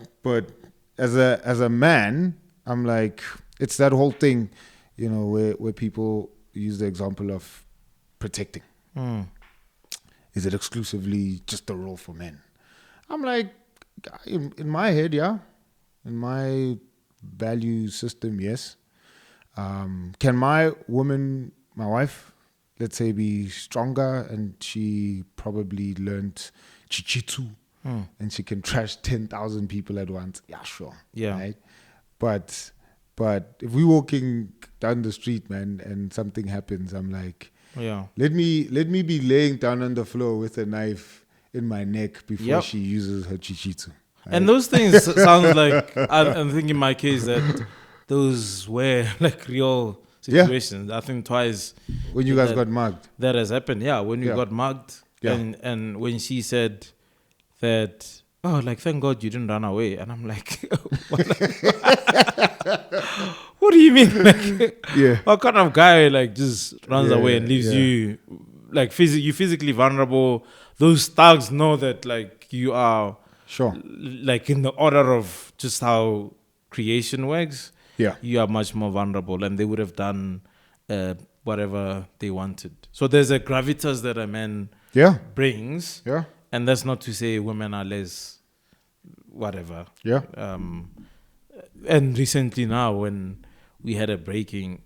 S1: as a man, I'm like, it's that whole thing, where people use the example of protecting. Is it exclusively just a role for men? I'm like, in my head, yeah. In my value system, yes. Can my wife, let's say, be stronger, and she probably learned jiu-jitsu, and she can trash 10,000 people at once? Yeah, sure.
S2: Yeah.
S1: Right? But if we're walking down the street, man, and something happens, I'm like, let me be laying down on the floor with a knife in my neck before she uses her jiu-jitsu. Right?
S2: And those things sound like, I'm thinking in my case that those were like real situations. I think twice.
S1: When you guys got mugged.
S2: That has happened, when we got mugged.
S1: Yeah.
S2: And when she said that, oh, like, thank God you didn't run away. And I'm like, what do you mean? Like, what kind of guy like just runs away and leaves you like you physically vulnerable? Those thugs know that like you are like in the order of just how creation works. Yeah, you are much more vulnerable, and they would have done whatever they wanted. So there's a gravitas that a man brings. Yeah. And that's not to say women are less whatever. Yeah. And recently now when we had a break-in,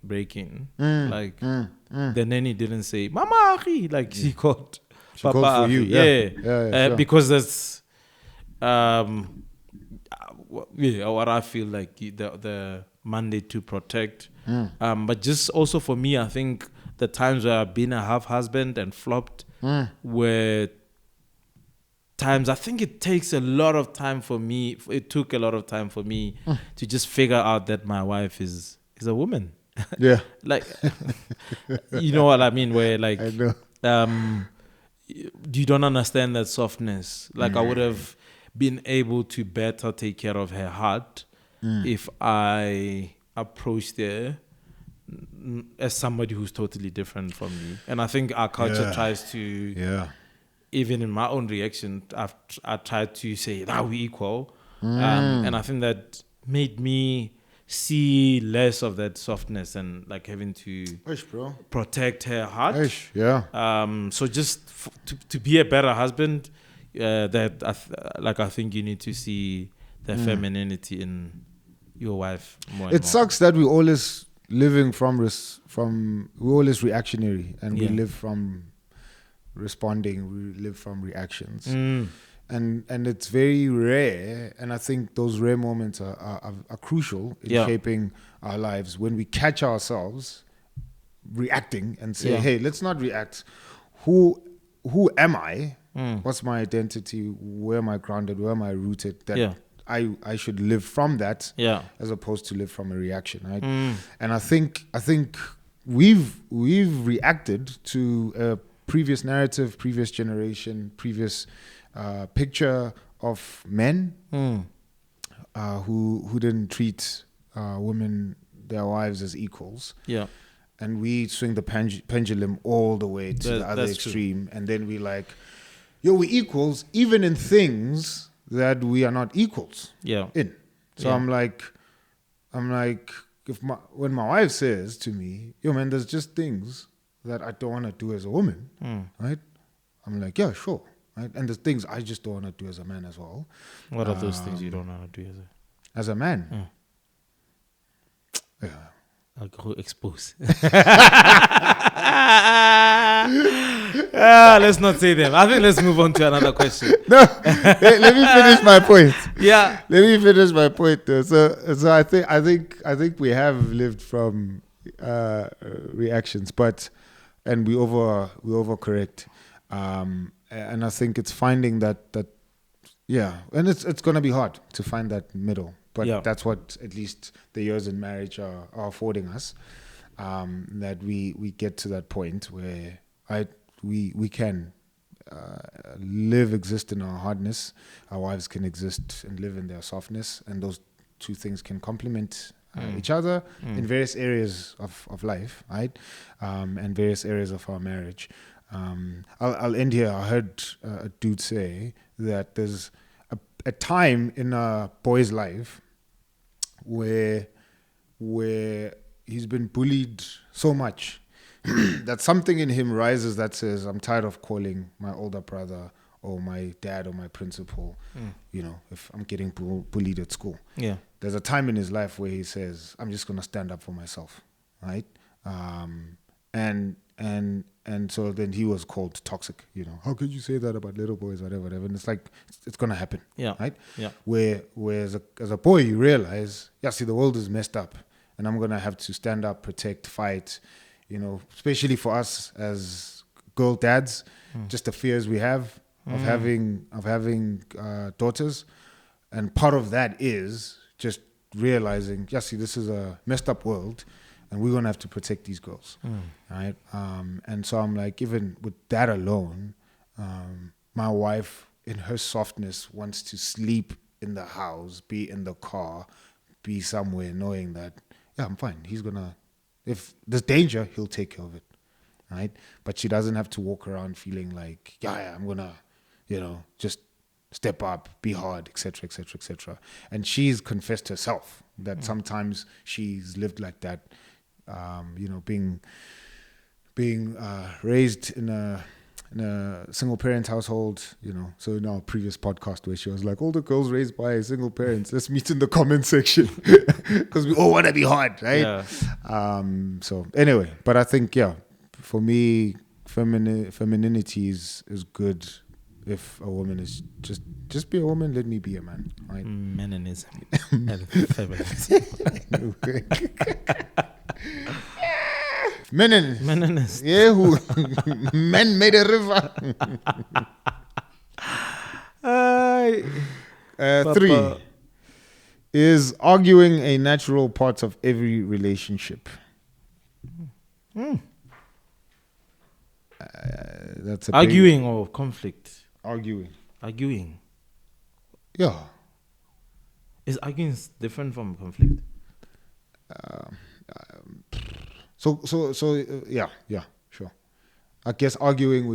S2: the nanny didn't say, Mama Achi, like she called Papa
S1: called for you.
S2: Yeah. Sure. Because that's what I feel like the mandate to protect. But just also for me, I think the times where I've been a half husband and flopped were times, I think it takes a lot of time for me. It took a lot of time for me to just figure out that my wife is a woman. Yeah. Like, you know what I mean? Where like, I know. You don't understand that softness. Like I would have been able to better take care of her heart if I approached her as somebody who's totally different from me. And I think our culture tries to, even in my own reaction, I tried to say, now we equal. And I think that made me see less of that softness and like having to protect her heart. So just to be a better husband, I think you need to see the femininity in your wife more and more.
S1: It sucks that we always living we're always reactionary, and we live from responding, we live from reactions. And it's very rare, and I think those rare moments are crucial in shaping our lives, when we catch ourselves reacting and say, hey, let's not react. Who am I? What's my identity? Where am I grounded? Where am I rooted? That I should live from that,
S2: Yeah.
S1: as opposed to live from a reaction, right? And I think we've reacted to a previous narrative, previous generation, previous picture of men who didn't treat women, their wives, as equals.
S2: Yeah.
S1: And we swing the pendulum all the way to the other
S2: That's true.
S1: extreme. And then we like, yo, we're equals, even in things that we are not equals
S2: Yeah.
S1: in. So
S2: Yeah.
S1: I'm like, when my wife says to me, yo, man, there's just things that I don't want to do as a woman, right? I'm like, yeah, sure. Right? And there's things I just don't want to do as a man as well.
S2: What are those things you don't want to do
S1: As a man. Yeah.
S2: I'll go expose. Let's not say them. I think let's move on to another question.
S1: No, let me finish my point.
S2: Yeah.
S1: Let me finish my point though. So I think we have lived from reactions, and we overcorrect, and I think it's finding that yeah, and it's gonna be hard to find that middle, but that's what at least the years in marriage are affording us, that we get to that point where we can exist in our hardness. Our wives can exist and live in their softness, and those two things can complement each other in various areas of life, right? And various areas of our marriage. I'll end here. I heard a dude say that there's a time in a boy's life where he's been bullied so much that something in him rises that says, I'm tired of calling my older brother or my dad or my principal, if I'm getting bullied at school.
S2: Yeah.
S1: There's a time in his life where he says, I'm just going to stand up for myself, right? And so then he was called toxic, How could you say that about little boys, whatever. And it's like, it's going to happen, right?
S2: Yeah.
S1: Where as a boy, you realize, see, the world is messed up and I'm going to have to stand up, protect, fight, especially for us as girl dads, just the fears we have of having daughters. And part of that is just realizing, see, this is a messed up world and we're going to have to protect these girls, right? And so I'm like, even with that alone, my wife, in her softness, wants to sleep in the house, be in the car, be somewhere, knowing that, I'm fine. He's going to, if there's danger, he'll take care of it, right? But she doesn't have to walk around feeling like, I'm going to, just step up, be hard, etc., etc., etc. And she's confessed herself that sometimes she's lived like that, being raised in a single parent household, So in our previous podcast where she was like, all the girls raised by single parents, let's meet in the comment section because we all want to be hard, right? Yeah. So anyway, but I think for me, femininity is good. If a woman is just be a woman, let me be a man, right?
S2: Meninism and feminism.
S1: Meninist. Yeah, who men made a river. 3 is arguing a natural part of every relationship. That's a
S2: arguing or conflict.
S1: Arguing. Yeah.
S2: Is arguing different from conflict?
S1: So sure. I guess arguing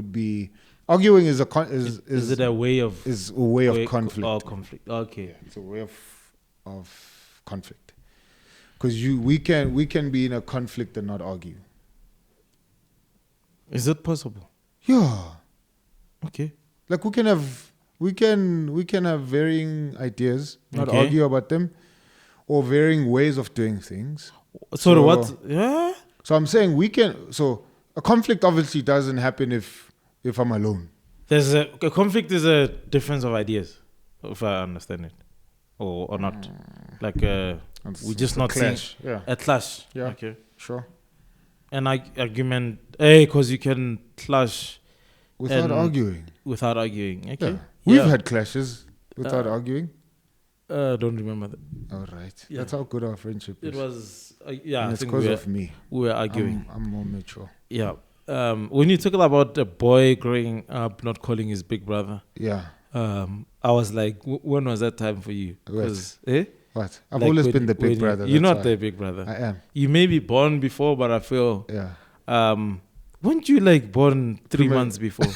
S1: is
S2: is it a way of
S1: conflict.
S2: Oh, conflict. Okay.
S1: Yeah, it's a way of conflict. Because we can be in a conflict and not argue.
S2: Is it possible?
S1: Yeah.
S2: Okay.
S1: Like we can have varying ideas, not
S2: Okay.
S1: argue about them, or varying ways of doing things.
S2: So what? Yeah.
S1: So I'm saying so a conflict obviously doesn't happen if I'm alone.
S2: There's a conflict is a difference of ideas, if I understand it, or not. Like we just not
S1: clash.
S2: seeing a clash.
S1: Yeah.
S2: Okay.
S1: Sure.
S2: An argument, because you can clash
S1: Without arguing.
S2: Without arguing. Okay.
S1: Yeah. We've had clashes without arguing.
S2: Don't remember that.
S1: All right.
S2: Yeah.
S1: That's how good our friendship is.
S2: It was, yeah,
S1: and
S2: I
S1: it's
S2: think
S1: because of me.
S2: we were arguing.
S1: I'm more mature.
S2: Yeah. When you talk about a boy growing up not calling his big brother,
S1: Yeah.
S2: I was like, when was that time for you?
S1: What?
S2: 'Cause, eh?
S1: What? I've
S2: Like
S1: always
S2: when-
S1: been the
S2: when
S1: big brother.
S2: You're
S1: that's
S2: not
S1: why.
S2: the big brother.
S1: I am.
S2: You may be born before, but I feel,
S1: Yeah.
S2: weren't you like born 3
S1: months.
S2: months before?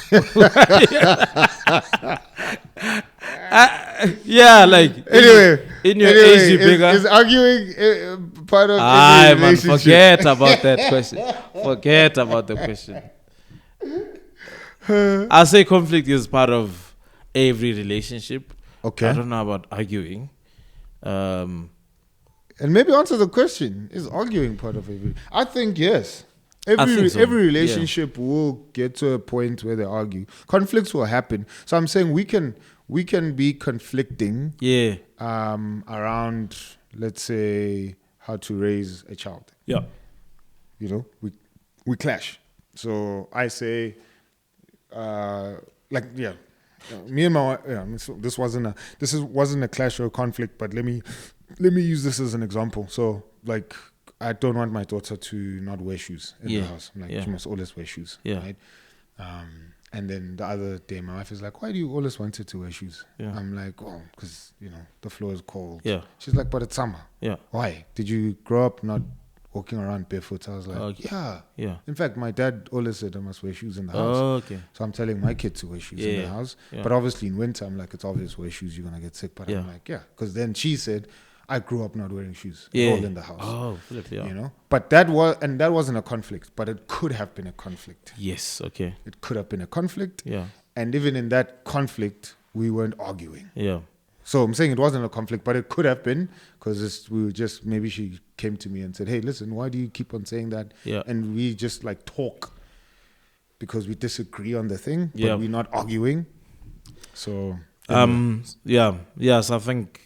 S2: Yeah, like
S1: Anyway,
S2: in your
S1: anyway,
S2: age, you're bigger.
S1: is arguing part of
S2: Aye,
S1: every
S2: man,
S1: relationship?
S2: forget about that question. Forget about the question. I say conflict is part of every relationship.
S1: Okay.
S2: I don't know about arguing.
S1: And maybe answer the question: is arguing part of every? I think yes.
S2: think so,
S1: Every relationship will get to a point where they argue. Conflicts will happen. So I'm saying we can be conflicting
S2: Yeah.
S1: around, let's say, how to raise a child.
S2: Yeah.
S1: You know, we clash. So I say, me and my so this wasn't a clash or a conflict, but let me use this as an example. So like, I don't want my daughter to not wear shoes in the house. Like she must always wear shoes.
S2: Yeah.
S1: Right. And then the other day, my wife is like, "Why do you always want her to wear shoes?"
S2: Yeah.
S1: I'm like, "Oh, because the floor is cold."
S2: Yeah.
S1: She's like, "But it's summer."
S2: Yeah.
S1: Why? Did you grow up not walking around barefoot? I was like,
S2: Okay.
S1: "Yeah."
S2: Yeah.
S1: In fact, my dad always said I must wear shoes in the house.
S2: Oh, okay.
S1: So I'm telling my kid to wear shoes in the
S2: Yeah.
S1: house.
S2: Yeah.
S1: But obviously in winter, I'm like, it's obvious wear shoes, you're going to get sick. But
S2: Yeah.
S1: I'm like, yeah. Because then she said, I grew up not wearing shoes
S2: Yeah.
S1: at all in the house.
S2: Oh, flip, yeah.
S1: But that wasn't a conflict, but it could have been a conflict.
S2: Yes. Okay.
S1: It could have been a conflict.
S2: Yeah.
S1: And even in that conflict, we weren't arguing.
S2: Yeah.
S1: So I'm saying it wasn't a conflict, but it could have been because maybe she came to me and said, hey, listen, why do you keep on saying that?
S2: Yeah.
S1: And we just like talk because we disagree on the thing, but
S2: Yeah.
S1: we're not arguing. So,
S2: Yes, I think,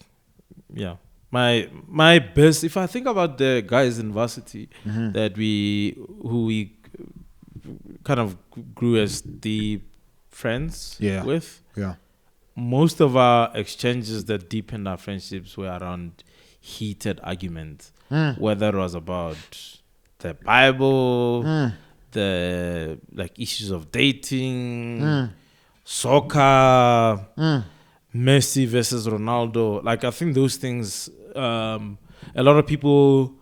S2: yeah. My best, if I think about the guys in varsity that who we kind of grew as the friends with,
S1: yeah.
S2: most of our exchanges that deepened our friendships were around heated arguments, whether it was about the Bible, the like issues of dating, soccer, Messi versus Ronaldo. Like I think those things, a lot of people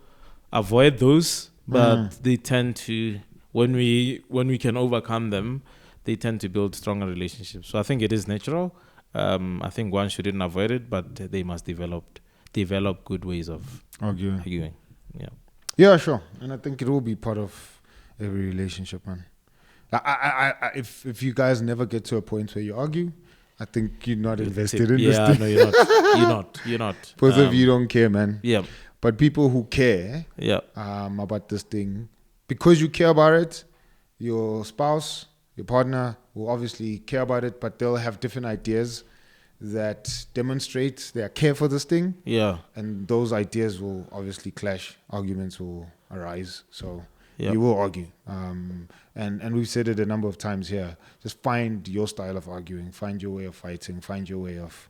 S2: avoid those, but they tend to when we can overcome them, they tend to build stronger relationships. So I think it is natural. I think one shouldn't avoid it, but they must develop good ways of arguing. Yeah.
S1: Yeah, sure. And I think it will be part of every relationship, man. If you guys never get to a point where you argue, I think you're not invested in this thing.
S2: No, you're not. You're not.
S1: Both of you don't care, man.
S2: Yeah.
S1: But people who care
S2: Yeah.
S1: about this thing, because you care about it, your spouse, your partner will obviously care about it, but they'll have different ideas that demonstrate their care for this thing.
S2: Yeah.
S1: And those ideas will obviously clash. Arguments will arise. So
S2: Yep.
S1: you will argue. And we've said it a number of times here. Just find your style of arguing. Find your way of fighting. Find your way of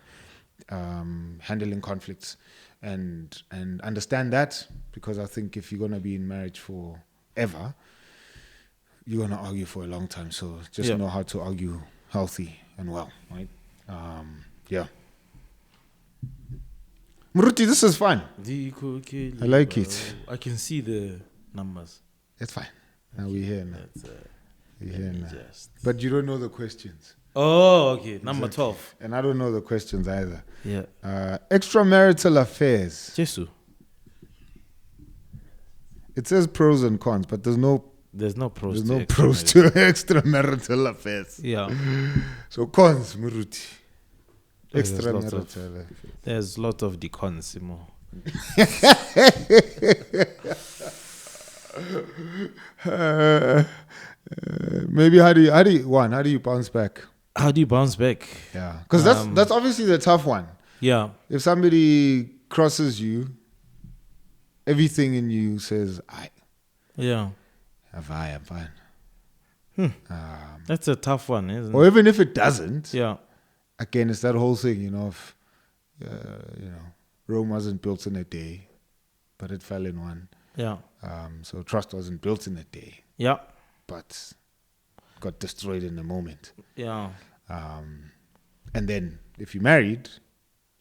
S1: handling conflicts. And understand that, because I think if you're going to be in marriage forever, you're going to argue for a long time. So just
S2: Yep.
S1: know how to argue healthy and well, right? Yeah. Muruti, this is fun. I like it.
S2: I can see the numbers.
S1: It's fine. Now we're here now. We're here now.
S2: Just.
S1: But you don't know the questions.
S2: Oh, okay. Number 12.
S1: And I don't know the questions either.
S2: Yeah.
S1: Extramarital affairs.
S2: Jesu.
S1: It says pros and cons, but there's no
S2: pros.
S1: there's no
S2: to
S1: pros to extramarital affairs.
S2: Yeah.
S1: So cons, Muruti.
S2: There's lots
S1: Extramarital
S2: of-
S1: affairs.
S2: There's a lot of decons, Simo.
S1: Maybe how do you bounce back?
S2: How do you bounce back?
S1: Yeah, because that's obviously the tough one.
S2: Yeah.
S1: If somebody crosses you, everything in you says,
S2: Yeah.
S1: I'm fine.
S2: That's a tough one, isn't
S1: Or
S2: it?
S1: even if it doesn't,
S2: Yeah.
S1: again, it's that whole thing, of Rome wasn't built in a day, but it fell in one.
S2: Yeah.
S1: So trust wasn't built in a day,
S2: Yeah.
S1: but got destroyed in a moment.
S2: Yeah.
S1: And then if you're married,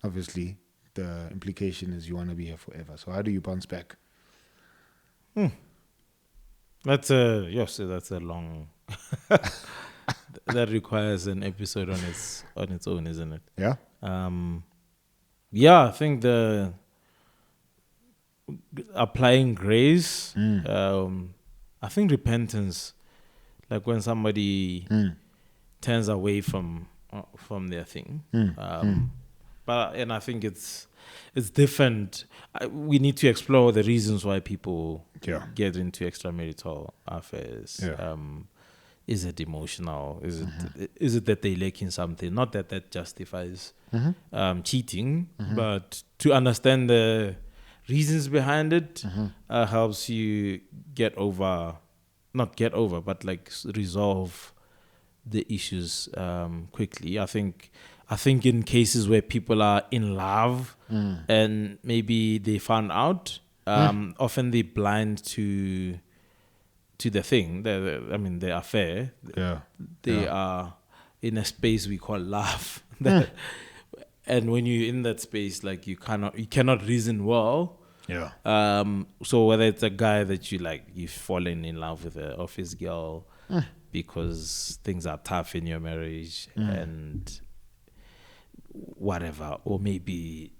S1: obviously the implication is you want to be here forever. So how do you bounce back?
S2: That's a long. That requires an episode on its own, isn't it?
S1: Yeah.
S2: Yeah, I think the applying grace. I think repentance, like when somebody turns away from their thing. But I think it's different. We need to explore the reasons why people get into extramarital affairs.
S1: Yeah.
S2: Is it emotional? Is it that they lack in something? Not that justifies cheating, but to understand the reasons behind it helps you but like resolve the issues quickly. I think in cases where people are in love and maybe they found out, often they're blind to the thing, the affair.
S1: Yeah.
S2: They are in a space we call love. And when you're in that space, like you cannot reason well.
S1: Yeah.
S2: So whether it's a guy that you've fallen in love with an office girl because things are tough in your marriage and whatever, or maybe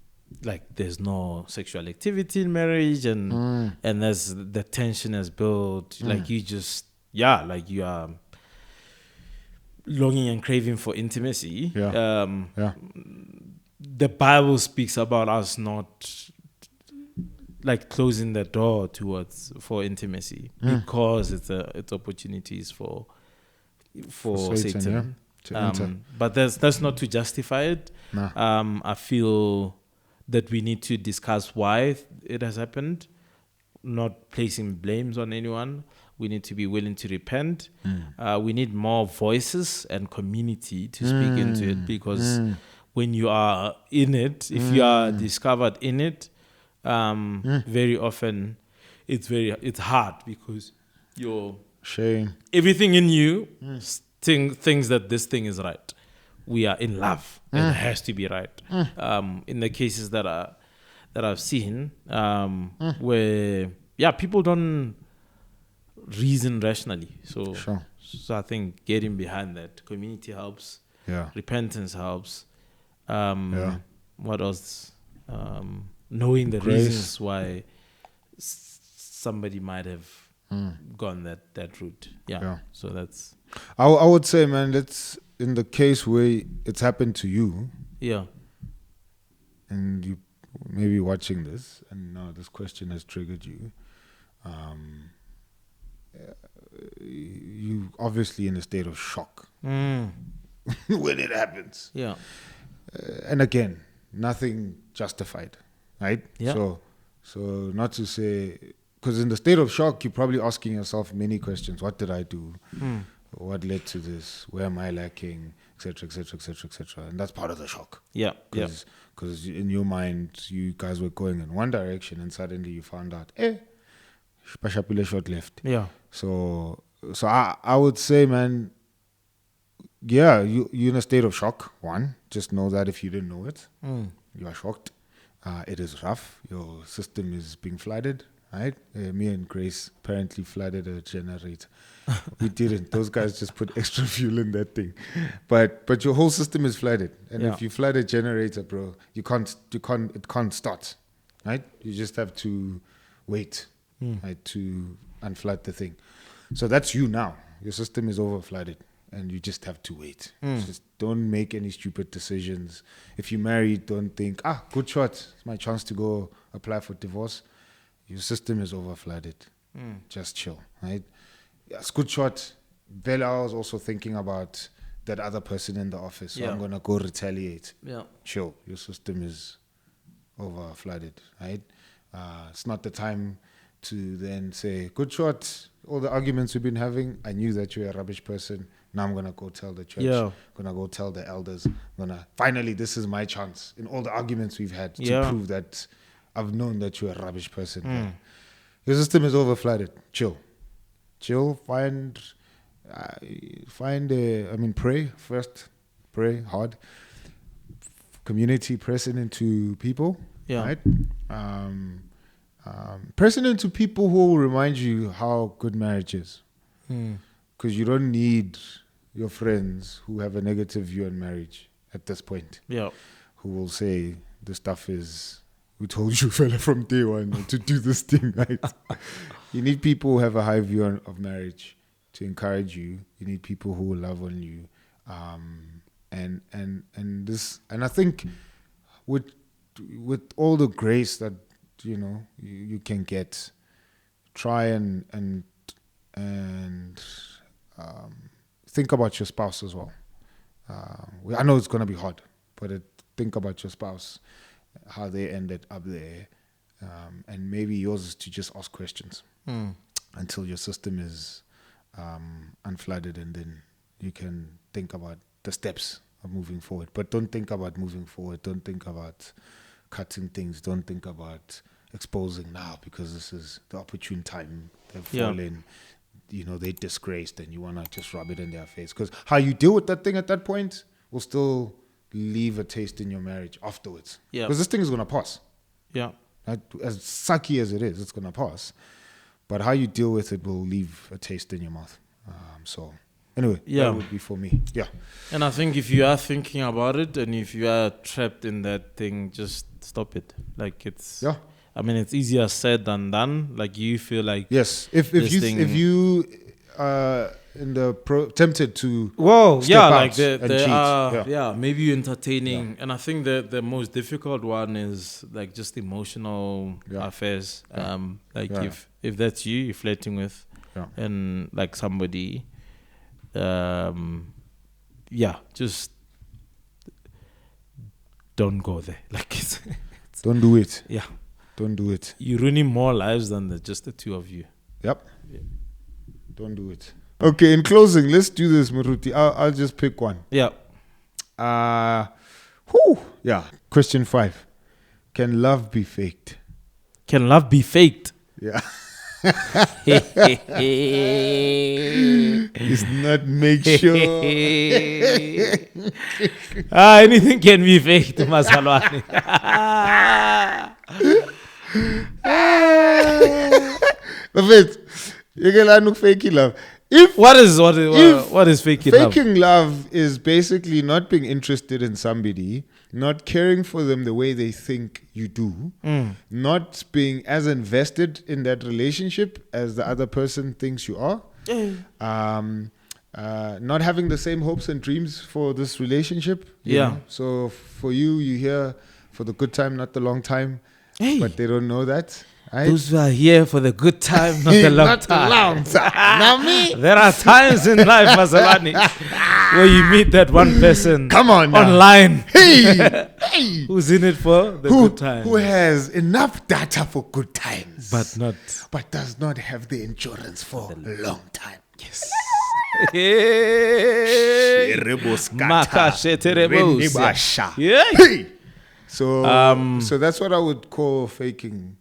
S2: like there's no sexual activity in marriage and there's the tension has built, like you just like you are longing and craving for intimacy. The Bible speaks about us not like closing the door for intimacy because it's opportunities for Satan
S1: to enter.
S2: But that's not to justify it.
S1: Nah.
S2: I feel that we need to discuss why it has happened, not placing blames on anyone. We need to be willing to repent. We need more voices and community to speak into it, because when you are in it, if you are discovered in it, very often it's hard because you're
S1: Shame.
S2: everything in you thinks that this thing is right. We are in love and it has to be right. In the cases that I've seen, where people don't reason rationally. So I think getting behind that, community helps.
S1: Yeah.
S2: Repentance helps. What else? Knowing the
S1: Grace.
S2: reasons why somebody might have gone that route.
S1: Yeah.
S2: So that's
S1: I would say, man, that's in the case where it's happened to you and you may be watching this and now this question has triggered you. You obviously in a state of shock when it happens.
S2: Yeah.
S1: And again, nothing justified, right?
S2: Yeah.
S1: So not to say, because in the state of shock, you're probably asking yourself many questions. What did I do? What led to this? Where am I lacking? Etc. Etc. Etc. Etc. And that's part of the shock.
S2: Yeah.
S1: Because in your mind, you guys were going in one direction, and suddenly you found out, Shapile short left.
S2: Yeah.
S1: So I would say, man, you're in a state of shock. One, just know that if you didn't know it, you are shocked. It is rough. Your system is being flooded, right? Me and Grace apparently flooded a generator. We didn't. Those guys just put extra fuel in that thing. But your whole system is flooded. And if you flood a generator, bro, it can't start, right? You just have to wait, right, to unflood the thing. So that's you now. Your system is over flooded. And you just have to wait. Just don't make any stupid decisions. If you're married, don't think, good shot. It's my chance to go apply for divorce. Your system is over flooded. Just chill, right? Yes, good shot. Bella was also thinking about that other person in the office. So I'm going to go retaliate.
S2: Yeah.
S1: Chill. Your system is over flooded, right? It's not the time to then say, good shot. All the arguments we've been having, I knew that you're a rubbish person. Now I'm gonna go tell the church.
S2: Yeah.
S1: Gonna go tell the elders. Finally, this is my chance. In all the arguments we've had to
S2: Yeah.
S1: prove that I've known that you're a rubbish person. Your system is over flooded. Chill. Find. Pray first. Pray hard. Community pressing into people.
S2: Yeah.
S1: Right. Pressing into people who will remind you how good marriage is. Because you don't need your friends who have a negative view on marriage at this point.
S2: Yeah.
S1: Who will say the stuff is, we told you, fella, from day one to do this thing, right? You need people who have a high view of marriage to encourage you. You need people who will love on you. And I think with all the grace that you can get, try and think about your spouse as well. I know it's going to be hard, but think about your spouse, how they ended up there, and maybe yours is to just ask questions until your system is unflooded, and then you can think about the steps of moving forward. But don't think about moving forward. Don't think about cutting things. Don't think about exposing now, because this is the opportune time. They've fallen. They disgraced, and you want to just rub it in their face. Because how you deal with that thing at that point will still leave a taste in your marriage afterwards.
S2: Yeah.
S1: Because this thing is going to pass.
S2: Yeah.
S1: As sucky as it is, it's going to pass. But how you deal with it will leave a taste in your mouth. So, anyway, that would be for me. Yeah.
S2: And I think if you are thinking about it, and if you are trapped in that thing, just stop it. Like, it's...
S1: Yeah.
S2: I mean, it's easier said than done. Like, you feel like...
S1: Yes. If you tempted to step out
S2: like
S1: and cheat.
S2: maybe you're entertaining. And I think the most difficult one is like just emotional affairs. If that's you're flirting with and like somebody, just don't go there. Like
S1: don't do it.
S2: Yeah.
S1: Don't do it.
S2: You're ruining more lives than just the two of you.
S1: Yep. Yeah. Don't do it. Okay, in closing, let's do this, Maruti. I'll just pick one.
S2: Yeah.
S1: Question 5. Can love be faked?
S2: Can love be faked?
S1: Yeah. It's not make sure.
S2: Anything can be faked, Masalwani.
S1: You can look fake love.
S2: What is faking love?
S1: Faking love is basically not being interested in somebody, not caring for them the way they think you do, not being as invested in that relationship as the other person thinks you are, not having the same hopes and dreams for this relationship. You know? So for you're here for the good time, not the long time, but they don't know that. Right?
S2: Those who are here for the good time, not the long time.
S1: Now me.
S2: There are times in life, Masalani, where you meet that one person online who's in it for the good times.
S1: Who has enough data for good times.
S2: But
S1: does not have the endurance for a long time. Yes. So that's what I would call faking.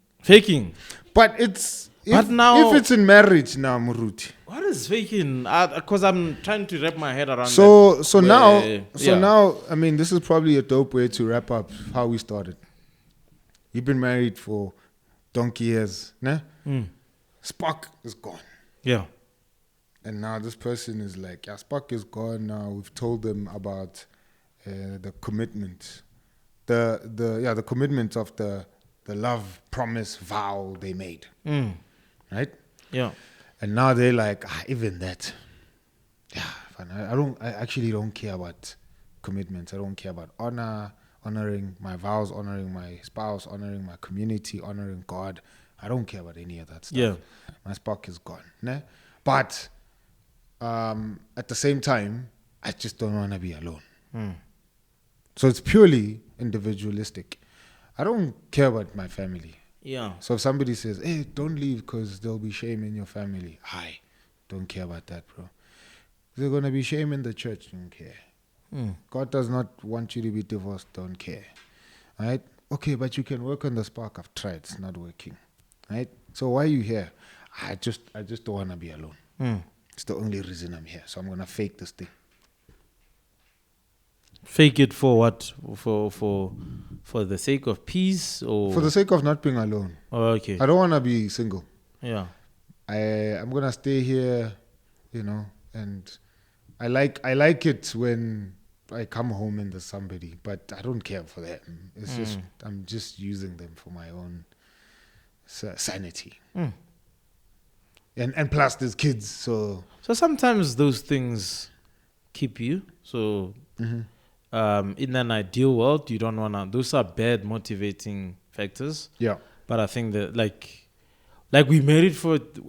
S1: But if it's in marriage now, Muruti.
S2: What is faking? Because I'm trying to wrap my head around
S1: now, I mean, this is probably a dope way to wrap up how we started. You've been married for donkey years, nah? Spark is gone.
S2: Yeah.
S1: And now this person is like, spark is gone now. We've told them about the commitment. The commitment of the love, promise, vow they made. Right?
S2: Yeah.
S1: And now they're like, even that. Yeah, fine. I actually don't care about commitments. I don't care about honoring my vows, honoring my spouse, honoring my community, honoring God. I don't care about any of that stuff.
S2: Yeah.
S1: My spark is gone. Né? But at the same time, I just don't want to be alone. So it's purely individualistic. I don't care about my family.
S2: Yeah.
S1: So if somebody says, hey, don't leave because there'll be shame in your family. I don't care about that, bro. There's going to be shame in the church. Don't care. God does not want you to be divorced. Don't care. Right? Okay, but you can work on the spark. I've tried. It's not working. Right? So why are you here? I just don't want to be alone. It's the only reason I'm here. So I'm going to fake this thing.
S2: Fake it for what? For the sake of peace, or
S1: For the sake of not being alone.
S2: Oh, okay.
S1: I don't want to be single.
S2: Yeah.
S1: I'm going to stay here, and I like it when I come home and there's somebody, but I don't care for that. It's just, I'm just using them for my own sanity. And plus there's kids, so
S2: sometimes those things keep you. So in an ideal world, you don't want to. Those are bad motivating factors.
S1: yeah.
S2: But I think that like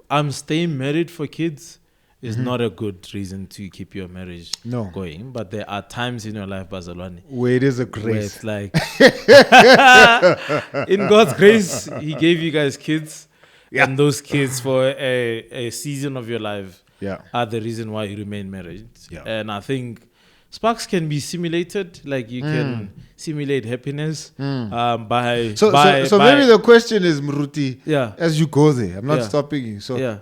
S2: I'm staying married for kids is not a good reason to keep your marriage
S1: No.
S2: going. But there are times in your life, Barcelona,
S1: Where it is a
S2: where
S1: grace.
S2: it's like in God's grace, He gave you guys kids.
S1: Yeah.
S2: And those kids for a season of your life
S1: Yeah.
S2: are the reason why you remain married.
S1: Yeah.
S2: And I think sparks can be simulated, like you can simulate happiness by
S1: So
S2: by
S1: maybe the question is, Mruti,
S2: Yeah.
S1: as you go there, I'm not
S2: Yeah.
S1: stopping you. So
S2: Yeah.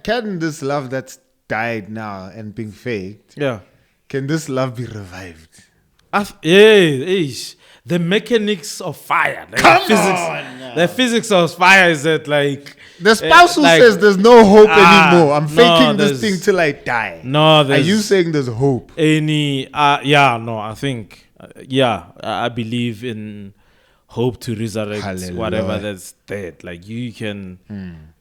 S1: can this love that's died now and being faked,
S2: yeah.
S1: can this love be revived?
S2: The mechanics of fire, like the physics of fire is that like
S1: The spouse who
S2: like-
S1: says there's no hope anymore, I'm
S2: no,
S1: faking this
S2: there's-
S1: thing till I die.
S2: no,
S1: Are
S2: there's
S1: you saying there's hope?
S2: I think I believe in hope to resurrect
S1: Hallelujah.
S2: whatever that's dead. Like you can,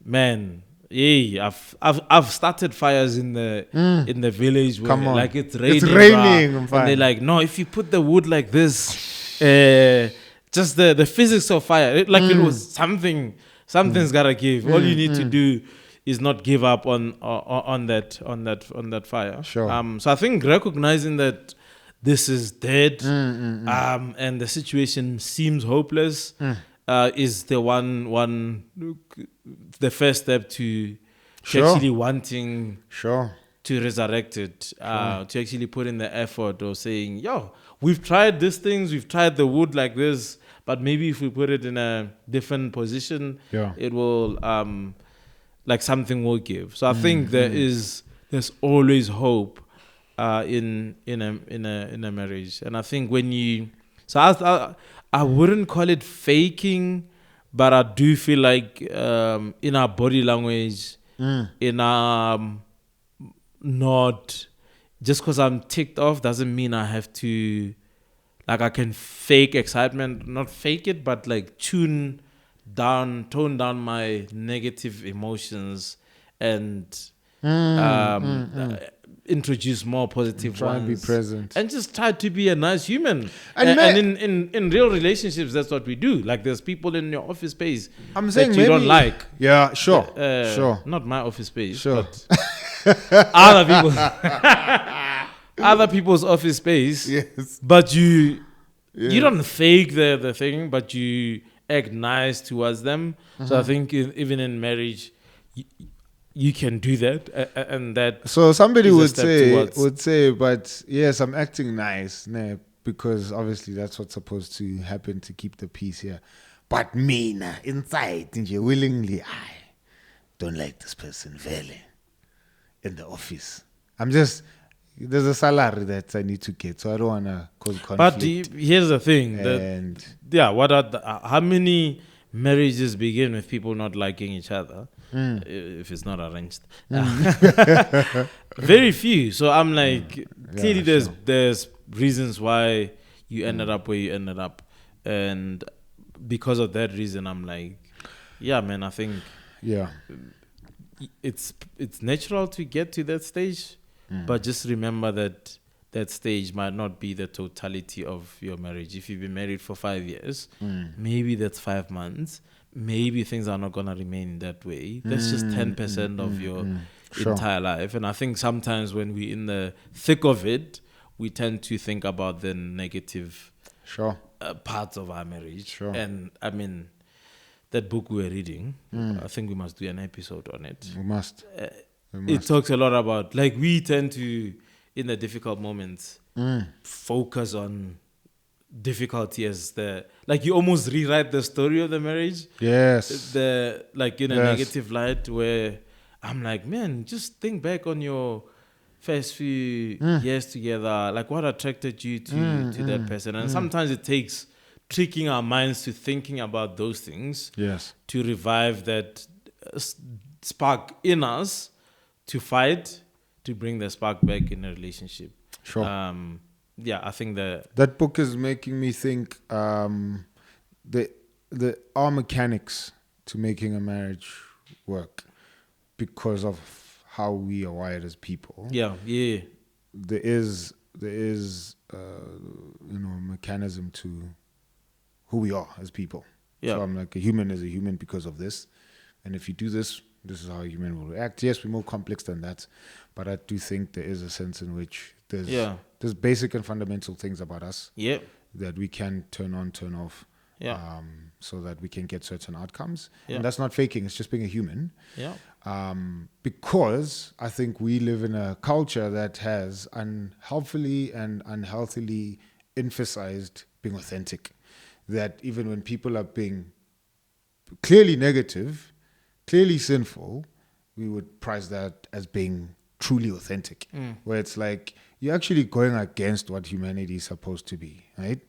S2: man. Yeah, I've started fires in the village where
S1: Come on.
S2: like it's raining.
S1: It's raining,
S2: bruh.
S1: fine.
S2: And they're like, no, if you put the wood like this, just the physics of fire, it was something's gotta give. All you need to do is not give up on that fire.
S1: Sure.
S2: So I think recognizing that this is dead, and the situation seems hopeless, is the first step to
S1: Sure.
S2: actually wanting
S1: Sure.
S2: to resurrect it, to actually put in the effort of saying, yo, we've tried these things, we've tried the wood like this, but maybe if we put it in a different position,
S1: Yeah.
S2: it will, like something will give. So I think there's always hope in a marriage. And I think I wouldn't call it faking, but I do feel like in our body language, in our not just because I'm ticked off doesn't mean I have to, like I can fake excitement, not fake it, but like tone down my negative emotions and introduce more positive
S1: Try and be
S2: ones.
S1: present.
S2: And just try to be a nice human.
S1: And
S2: And in real relationships, that's what we do. Like there's people in your office space
S1: I'm saying
S2: that you don't
S1: maybe-
S2: like.
S1: Yeah, sure. Sure.
S2: Not my office space.
S1: Sure.
S2: But other people, other people's office space.
S1: Yes.
S2: But you don't fake the thing, but you act nice towards them. So I think even in marriage, you can do that, and that.
S1: So somebody
S2: is a
S1: would
S2: step
S1: say,
S2: towards-
S1: but yes, I'm acting nice, nah, because obviously that's what's supposed to happen to keep the peace here. But me, nah, inside, willingly, I don't like this person, really, in the office. There's a salary that I need to get, so I don't want to cause conflict.
S2: But here's the thing.
S1: and
S2: How many marriages begin with people not liking each other if it's not arranged? Very few. So I'm like, clearly there's reasons why you ended up where you ended up, and because of that reason, I'm like, yeah, man, I think
S1: yeah,
S2: it's natural to get to that stage, but just remember that stage might not be the totality of your marriage. If you've been married for 5 years, maybe that's 5 months. Maybe things are not going to remain that way. That's just 10% of your entire life. And I think sometimes when we're in the thick of it, we tend to think about the negative
S1: sure.
S2: parts of our marriage.
S1: Sure.
S2: And I mean, that book we were reading, I think we must do an episode on it.
S1: We must. We
S2: it
S1: must.
S2: talks a lot about, like, we tend to, in the difficult moments, focus on difficulty as like, you almost rewrite the story of the marriage,
S1: Yes.
S2: like, in a
S1: Yes.
S2: negative light, where I'm like, man, just think back on your first few years together, like what attracted you to that person. And sometimes it takes tricking our minds to thinking about those things
S1: Yes.
S2: to revive that spark in us, to fight, to bring the spark back in a relationship.
S1: Sure.
S2: Yeah, I think
S1: That book is making me think the are mechanics to making a marriage work because of how we are wired as people.
S2: yeah.
S1: There is you know, a mechanism to who we are as people.
S2: Yeah.
S1: So I'm like, a human is a human because of this, and if you do this, this is how a human will react. Yes, we're more complex than that, but I do think there is a sense in which there's basic and fundamental things about us
S2: Yeah.
S1: that we can turn on, turn off,
S2: Yeah.
S1: so that we can get certain outcomes.
S2: Yeah.
S1: And that's not faking; it's just being a human.
S2: Yeah.
S1: Because I think we live in a culture that has unhelpfully and unhealthily emphasized being authentic. That even when people are being clearly negative, clearly sinful, we would prize that as being truly authentic. Where it's like, you're actually going against what humanity is supposed to be, right?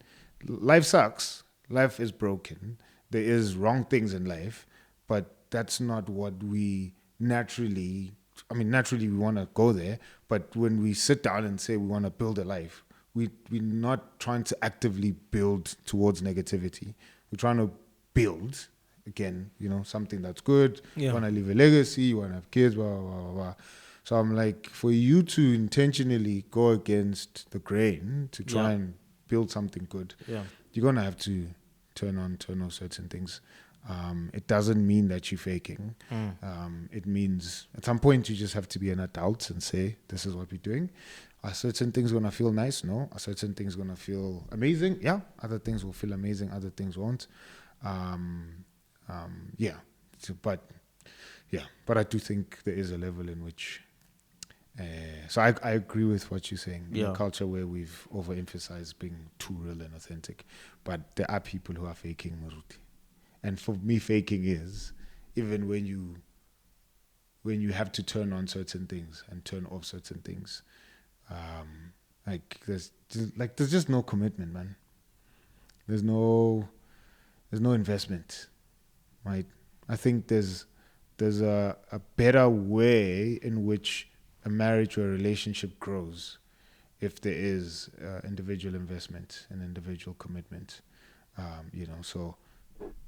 S1: Life sucks. Life is broken. There is wrong things in life, but that's not what we naturally we want to go there, but when we sit down and say we want to build a life, we're not trying to actively build towards negativity. We're trying to build, again, you know, something that's good.
S2: Yeah.
S1: You want to leave a legacy, you want to have kids, blah, blah, blah, blah. So I'm like, for you to intentionally go against the grain to try and build something good, you're going to have to turn off certain things. It doesn't mean that you're faking. It means at some point you just have to be an adult and say, this is what we're doing. Are certain things going to feel nice? No. Are certain things going to feel amazing? Yeah. Other things will feel amazing. Other things won't. Yeah. But I do think there is a level in which... so I agree with what you're saying. In a culture where we've overemphasized being too real and authentic. But there are people who are faking, Maruti. And for me, faking is even when you have to turn on certain things and turn off certain things. There's just no commitment, man. There's no investment, right? I think there's a better way in which a marriage or a relationship grows if there is individual investment and individual commitment. So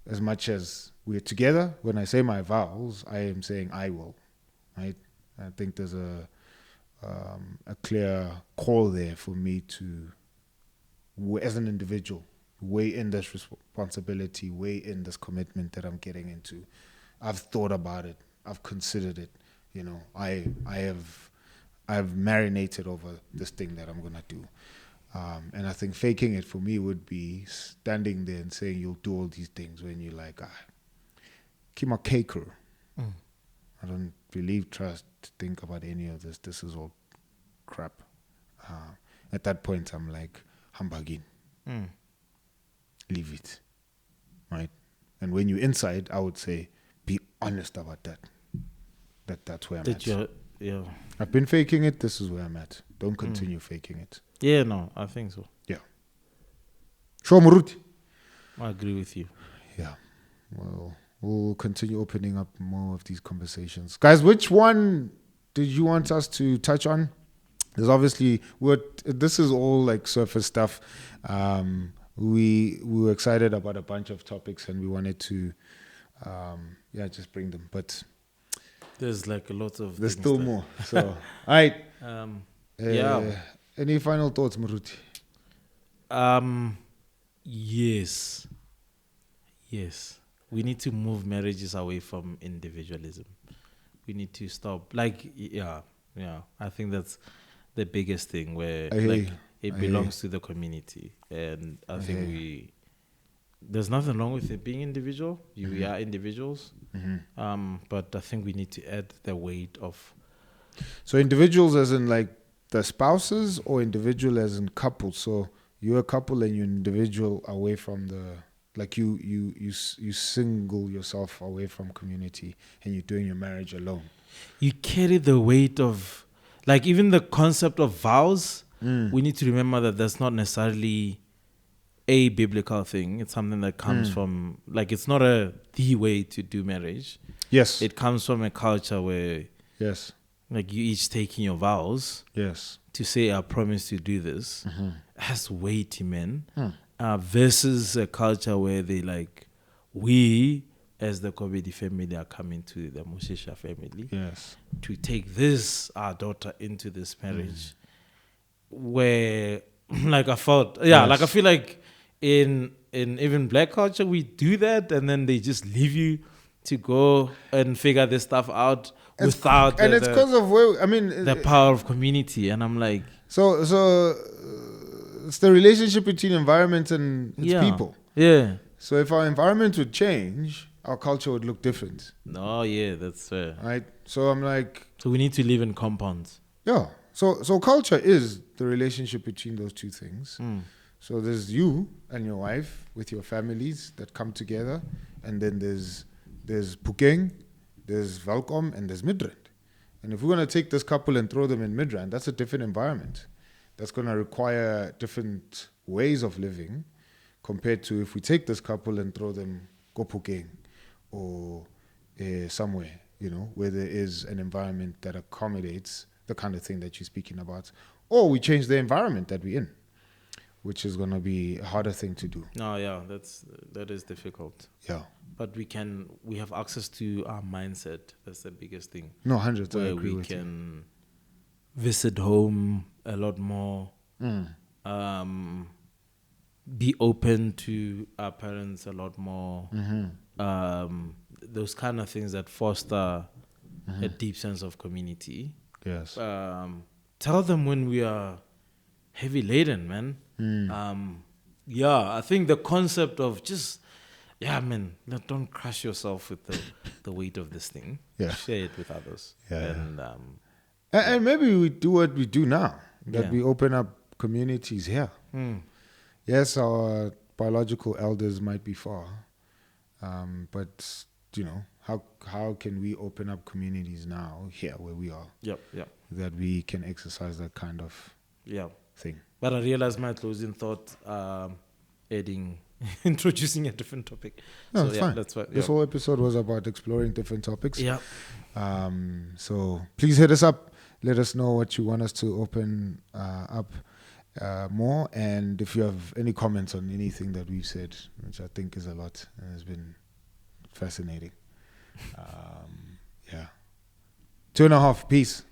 S1: as much as we're together, when I say my vows, I am saying I will, right? I think there's a clear call there for me to, as an individual, weigh in this responsibility, weigh in this commitment that I'm getting into. I've thought about it. I've considered it. You know, I've marinated over this thing that I'm gonna do. And I think faking it for me would be standing there and saying you'll do all these things when you're like, keep my caker. I don't believe, trust, think about any of this. This is all crap. At that point, I'm like, hambagin. Leave it. Right? And when you're inside, I would say, be honest about that. That's where I'm at.
S2: Yeah.
S1: I've been faking it. This is where I'm at. Don't continue faking it.
S2: Yeah, no, I think so.
S1: Yeah. Sure, Muruti.
S2: I agree with you.
S1: Yeah. Well, we'll continue opening up more of these conversations. Guys, which one did you want us to touch on? There's obviously, this is all like surface stuff. We were excited about a bunch of topics and we wanted to, just bring them. But
S2: there's like a lot of.
S1: There's still more. So, all right.
S2: Yeah.
S1: Any final thoughts, Muruti?
S2: Yes. We need to move marriages away from individualism. We need to stop. Like, I think that's the biggest thing where it belongs to the community. And I think there's nothing wrong with it being individual. We are individuals. But I think we need to add the weight of
S1: So individuals as in like the spouses, or individual as in couples? So you're a couple and you're an individual away from the, like you single yourself away from community and you're doing your marriage alone.
S2: You carry the weight of, like, even the concept of vows. We need to remember that that's not necessarily a biblical thing. It's something that comes from, like, it's not the way to do marriage.
S1: Yes.
S2: It comes from a culture where,
S1: Yes.
S2: like, you each taking your vows
S1: Yes.
S2: to say, I promise to do this. That's weighty, man. Versus a culture where they, like, we as the Kobedi family are coming to the Mushisha family
S1: Yes.
S2: to take this, our daughter, into this marriage. Where, like, I felt, like, I feel like in even black culture, we do that, and then they just leave you to go and figure this stuff out without
S1: And it's because of where, I mean,
S2: the power of community. And I'm like,
S1: so it's the relationship between environment and its people.
S2: Yeah.
S1: So if our environment would change, our culture would look different,
S2: No, yeah, that's fair.
S1: right? So I'm like,
S2: So we need to live in compounds.
S1: yeah. So culture is the relationship between those two things. So there's you and your wife with your families that come together, and then there's Pukeng, there's Welkom, and there's Midrand. And if we're going to take this couple and throw them in Midrand, that's a different environment. That's going to require different ways of living compared to if we take this couple and throw them go Pukeng or somewhere, where there is an environment that accommodates the kind of thing that you're speaking about. Or we change the environment that we're in, which is going to be a harder thing to do.
S2: No, yeah, that is difficult.
S1: Yeah.
S2: But we have access to our mindset. That's the biggest thing.
S1: No, 100%. I
S2: Where
S1: agree
S2: we
S1: with you.
S2: can visit home a lot more. Be open to our parents a lot more. Those kind of things that foster a deep sense of community.
S1: Yes.
S2: Tell them when we are heavy laden, man. I think the concept of just, don't crush yourself with the weight of this thing.
S1: Yeah.
S2: Share it with others.
S1: Yeah.
S2: And
S1: And maybe we do what we do now, that
S2: Yeah.
S1: we open up communities here. Yes, our biological elders might be far, but how can we open up communities now here where we are,
S2: Yep.
S1: that we can exercise that kind of
S2: Yeah.
S1: thing?
S2: But I realized my closing thought, introducing a different topic.
S1: No, it's fine.
S2: That's what.
S1: This whole episode was about exploring different topics.
S2: Yeah.
S1: So please hit us up. Let us know what you want us to open up more. And if you have any comments on anything that we've said, which I think is a lot and has been fascinating. 2.5. Peace.